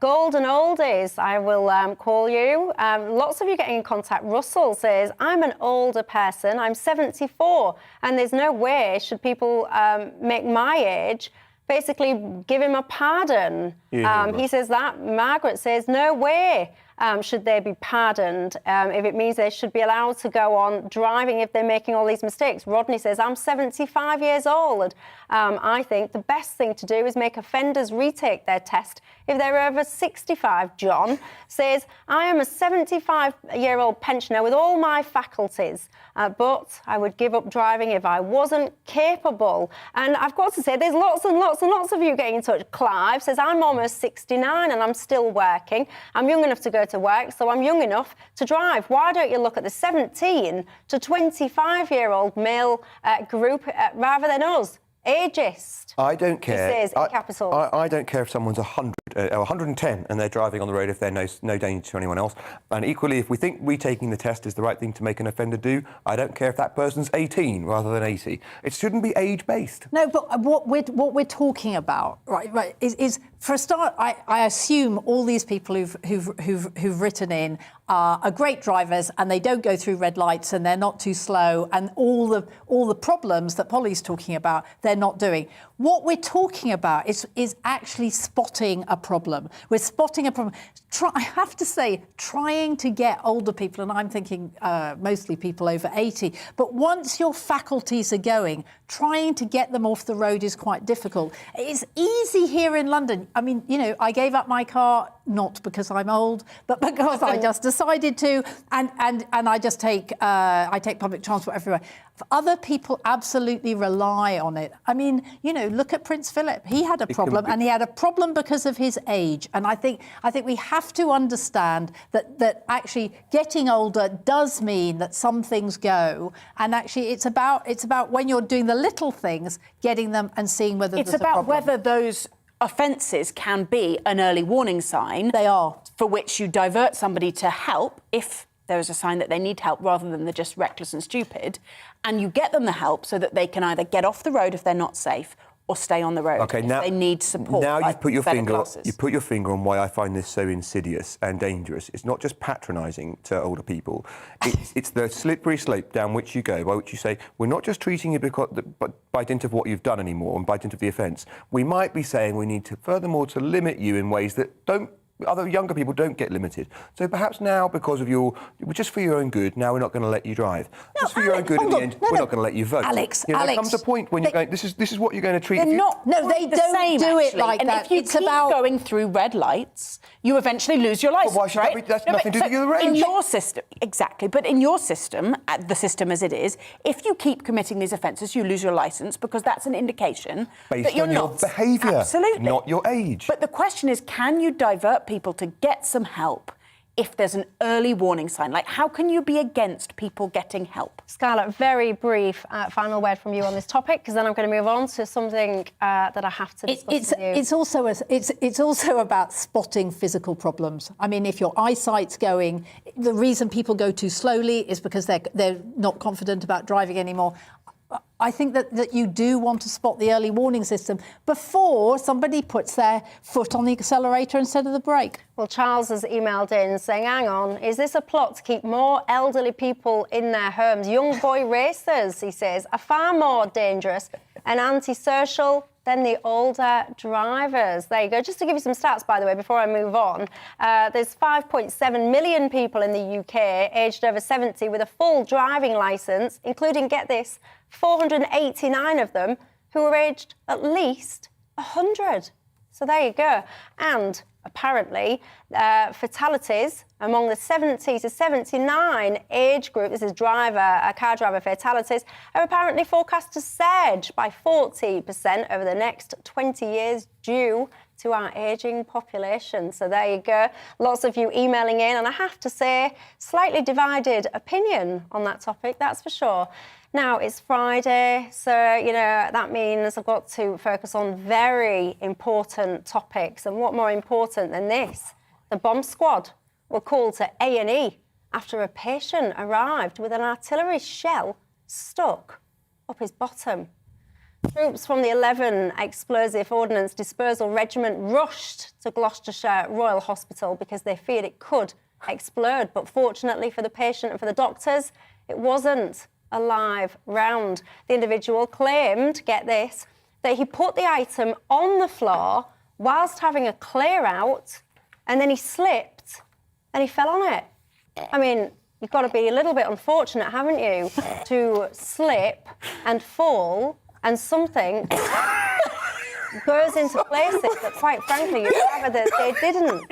Golden oldies, I will call you. Lots of you getting in contact. Russell says, I'm an older person, I'm 74, and there's no way should people make my age basically give him a pardon. He says that. Margaret says, no way should they be pardoned if it means they should be allowed to go on driving if they're making all these mistakes. Rodney says, I'm 75 years old. I think the best thing to do is make offenders retake their test if they're over 65. John says, I am a 75-year-old pensioner with all my faculties, but I would give up driving if I wasn't capable. And I've got to say, there's lots and lots and lots of you getting in touch. Clive says, I'm almost 69 and I'm still working. I'm young enough to go to work, so I'm young enough to drive. Why don't you look at the 17 to 25-year-old male group rather than us? Ageist. I don't care. He says in capital. I don't care if someone's 100 or 110 and they're driving on the road if they're no danger to anyone else. And equally, if we think retaking the test is the right thing to make an offender do, I don't care if that person's 18 rather than 80. It shouldn't be age-based. No, but what we're talking about, right, is for a start, I assume all these people who've written in are great drivers and they don't go through red lights and they're not too slow and all the problems that Polly's talking about, they're not doing. What we're talking about is actually spotting a problem. We're spotting a problem. I have to say, trying to get older people, and I'm thinking mostly people over 80, but once your faculties are going, trying to get them off the road is quite difficult. It's easy here in London. I mean, you know, I gave up my car, not because I'm old, but because I just decided to, and I just take public transport everywhere. Other people absolutely rely on it. I mean, you know, look at Prince Philip. He had a problem, and he had a problem because of his age. And I think we have to understand that actually getting older does mean that some things go, and actually it's about when you're doing the little things, getting them and seeing whether it's there's a problem. about whether those offences can be an early warning sign. They are. For which you divert somebody to help if there is a sign that they need help rather than they're just reckless and stupid, and you get them the help so that they can either get off the road if they're not safe or stay on the road if they need support. Now you've put your better finger on why I find this so insidious and dangerous. It's not just patronising to older people. It's the slippery slope down which you go, by which you say, we're not just treating you by dint of what you've done anymore and by dint of the offence. We might be saying we need to, furthermore, to limit you in ways that don't other younger people don't get limited. So perhaps now, because of just for your own good, now we're not going to let you drive. No, just for your own good in the end, we're not going to let you vote. Alex, there comes a point when you're going, this is what you're going to treat. They're not. No, they don't do it like and that. if you it's keep about going through red lights, you eventually lose your license. But why should right? that be? That's nothing to do with the range. In your system, exactly. But in your system, the system as it is, if you keep committing these offences, you lose your licence because that's an indication that you're on your not. behaviour, Absolutely. not your age. But the question is, can you divert people to get some help if there's an early warning sign? Like, how can you be against people getting help? Scarlett, very brief final word from you on this topic, because then I'm going to move on to something that I have to discuss with you. It's also about spotting physical problems. I mean, if your eyesight's going, the reason people go too slowly is because they're not confident about driving anymore. I think that you do want to spot the early warning system before somebody puts their foot on the accelerator instead of the brake. Well, Charles has emailed in saying, hang on, is this a plot to keep more elderly people in their homes? Young boy racers, he says, are far more dangerous and antisocial than the older drivers. There you go. Just to give you some stats, by the way, before I move on, there's 5.7 million people in the UK aged over 70 with a full driving licence, including, get this, 489 of them who are aged at least 100. So there you go. And apparently, fatalities among the 70 to 79 age group, this is car driver fatalities, are apparently forecast to surge by 40% over the next 20 years due to our ageing population. So there you go. Lots of you emailing in, and I have to say, slightly divided opinion on that topic, that's for sure. Now, it's Friday, so, that means I've got to focus on very important topics. And what more important than this? The bomb squad were called to A&E after a patient arrived with an artillery shell stuck up his bottom. Troops from the 11 Explosive Ordnance Dispersal Regiment rushed to Gloucestershire Royal Hospital because they feared it could explode. But fortunately for the patient and for the doctors, it wasn't a live round. The individual claimed, get this, that he put the item on the floor whilst having a clear out, and then he slipped and he fell on it. I mean, you've got to be a little bit unfortunate, haven't you, to slip and fall and something goes into places that, quite frankly, you'd rather that they didn't.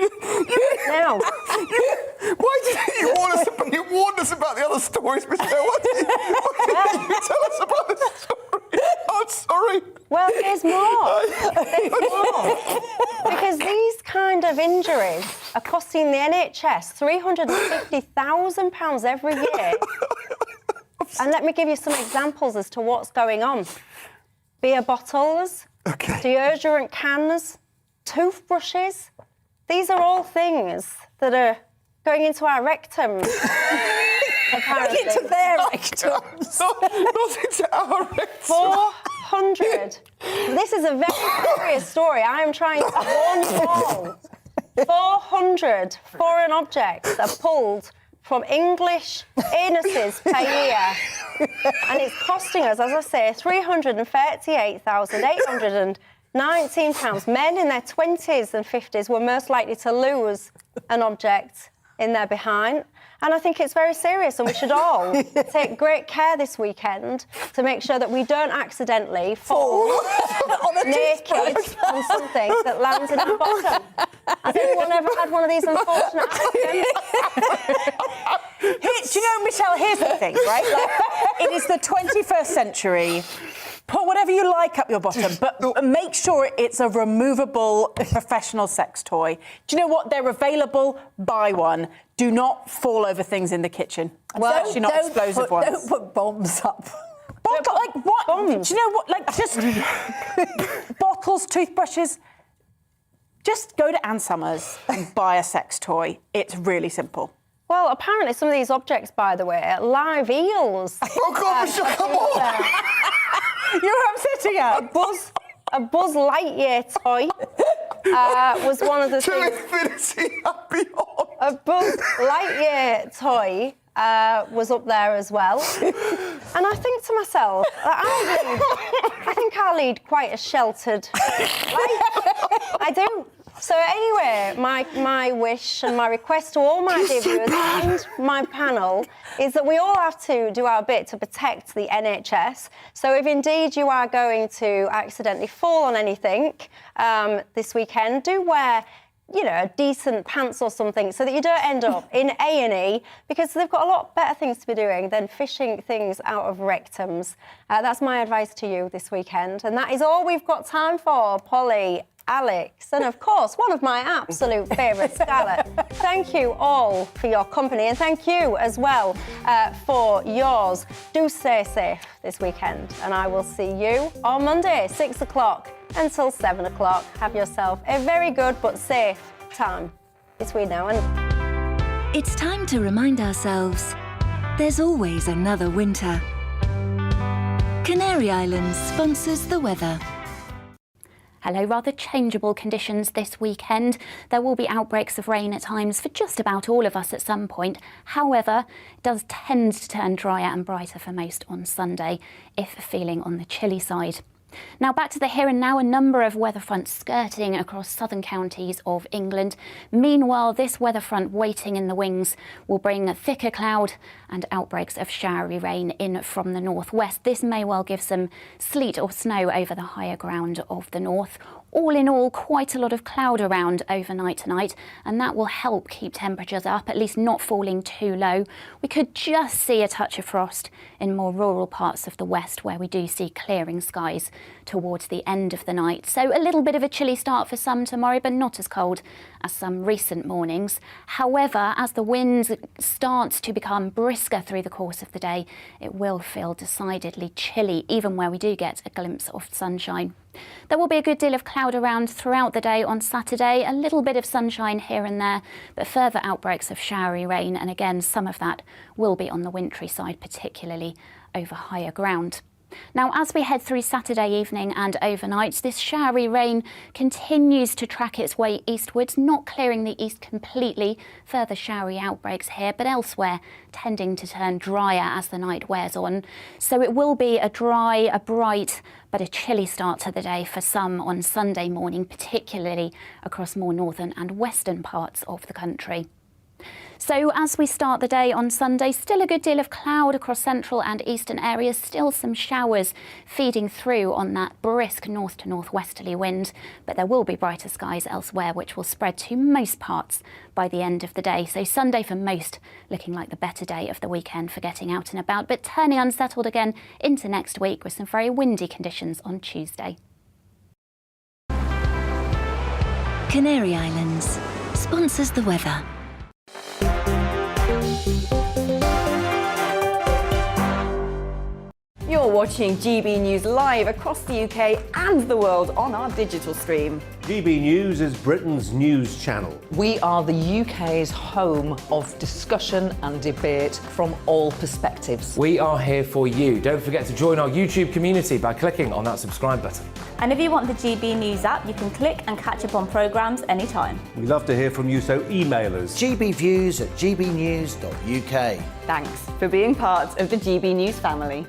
Now, why did you warn us about the other stories, Michelle? Why didn't you tell us about this story? I'm sorry. Well, there's more. There's more. Because these kind of injuries are costing the NHS £350,000 every year. And let me give you some examples as to what's going on. Beer bottles, deodorant cans, toothbrushes. These are all things that are going into our rectums. Apparently. Into their rectums. Not into our rectums. 400. This is a very serious story. I am trying to warn you all. 400 foreign objects are pulled from English anuses per year. And it's costing us, as I say, £338,819. Men in their 20s and 50s were most likely to lose an object in their behind. And I think it's very serious, and we should all take great care this weekend to make sure that we don't accidentally fall naked on something that lands in our bottom. Has anyone ever had one of these unfortunate accidents? Do you know, Michelle, here's the thing, right? Like, it is the 21st century. Put whatever you like up your bottom, but make sure it's a removable professional sex toy. Do you know what? They're available. Buy one. Do not fall over things in the kitchen. Especially not explosive ones. Don't put bombs up. Like what? Bombs. Do you know what? Like just bottles, toothbrushes. Just go to Ann Summers and buy a sex toy. It's really simple. Well, apparently some of these objects, by the way, are live eels. Oh, God, Michelle, come on! You're upsetting her. A Buzz Lightyear toy was one of the to things. Infinity and beyond. A Buzz Lightyear toy was up there as well. And I think to myself, I think I lead quite a sheltered life. I do. So anyway, my wish and my request to all my viewers and my panel is that we all have to do our bit to protect the NHS. So if indeed you are going to accidentally fall on anything this weekend, do wear, you know, a decent pants or something so that you don't end up in A&E, because they've got a lot better things to be doing than fishing things out of rectums. That's my advice to you this weekend. And that is all we've got time for, Polly, Alex, and of course, one of my absolute favourites, Scarlett. Thank you all for your company, and thank you as well for yours. Do stay safe this weekend, and I will see you on Monday, 6 o'clock until 7 o'clock. Have yourself a very good but safe time between now and... It's time to remind ourselves there's always another winter. Canary Islands sponsors the weather. Hello, rather changeable conditions this weekend. There will be outbreaks of rain at times for just about all of us at some point. However, it does tend to turn drier and brighter for most on Sunday, if feeling on the chilly side. Now back to the here and now, a number of weather fronts skirting across southern counties of England. Meanwhile, this weather front waiting in the wings will bring a thicker cloud and outbreaks of showery rain in from the northwest. This may well give some sleet or snow over the higher ground of the north. All in all, quite a lot of cloud around overnight tonight, and that will help keep temperatures up, at least not falling too low. We could just see a touch of frost in more rural parts of the west, where we do see clearing skies towards the end of the night. So a little bit of a chilly start for some tomorrow, but not as cold as some recent mornings. However, as the wind starts to become brisker through the course of the day, it will feel decidedly chilly, even where we do get a glimpse of sunshine. There will be a good deal of cloud around throughout the day on Saturday, a little bit of sunshine here and there, but further outbreaks of showery rain, and again, some of that will be on the wintry side, particularly over higher ground. Now, as we head through Saturday evening and overnight, this showery rain continues to track its way eastwards, not clearing the east completely. Further showery outbreaks here, but elsewhere tending to turn drier as the night wears on. So it will be a dry, a bright, but a chilly start to the day for some on Sunday morning, particularly across more northern and western parts of the country. So as we start the day on Sunday, still a good deal of cloud across central and eastern areas, still some showers feeding through on that brisk north to northwesterly wind, but there will be brighter skies elsewhere, which will spread to most parts by the end of the day. So Sunday for most looking like the better day of the weekend for getting out and about, but turning unsettled again into next week with some very windy conditions on Tuesday. Canary Islands sponsors the weather. You're watching GB News live across the UK and the world on our digital stream. GB News is Britain's news channel. We are the UK's home of discussion and debate from all perspectives. We are here for you. Don't forget to join our YouTube community by clicking on that subscribe button. And if you want the GB News app, you can click and catch up on programmes anytime. We love to hear from you, so email us. gbviews@gbnews.uk. Thanks for being part of the GB News family.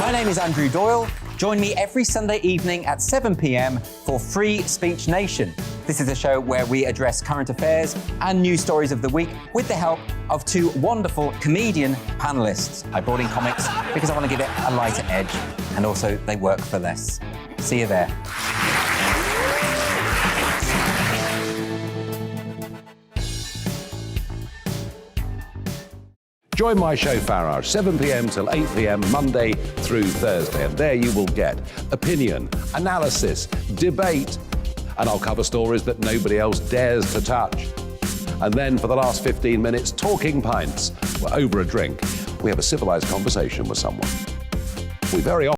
My name is Andrew Doyle. Join me every Sunday evening at 7 p.m. for Free Speech Nation. This is a show where we address current affairs and news stories of the week with the help of two wonderful comedian panellists. I brought in comics because I want to give it a lighter edge, and also they work for less. See you there. Join my show Farage, 7 p.m. till 8 p.m. Monday through Thursday, and there you will get opinion, analysis, debate, and I'll cover stories that nobody else dares to touch. And then for the last 15 minutes, talking pints. Over a drink, we have a civilised conversation with someone. We very often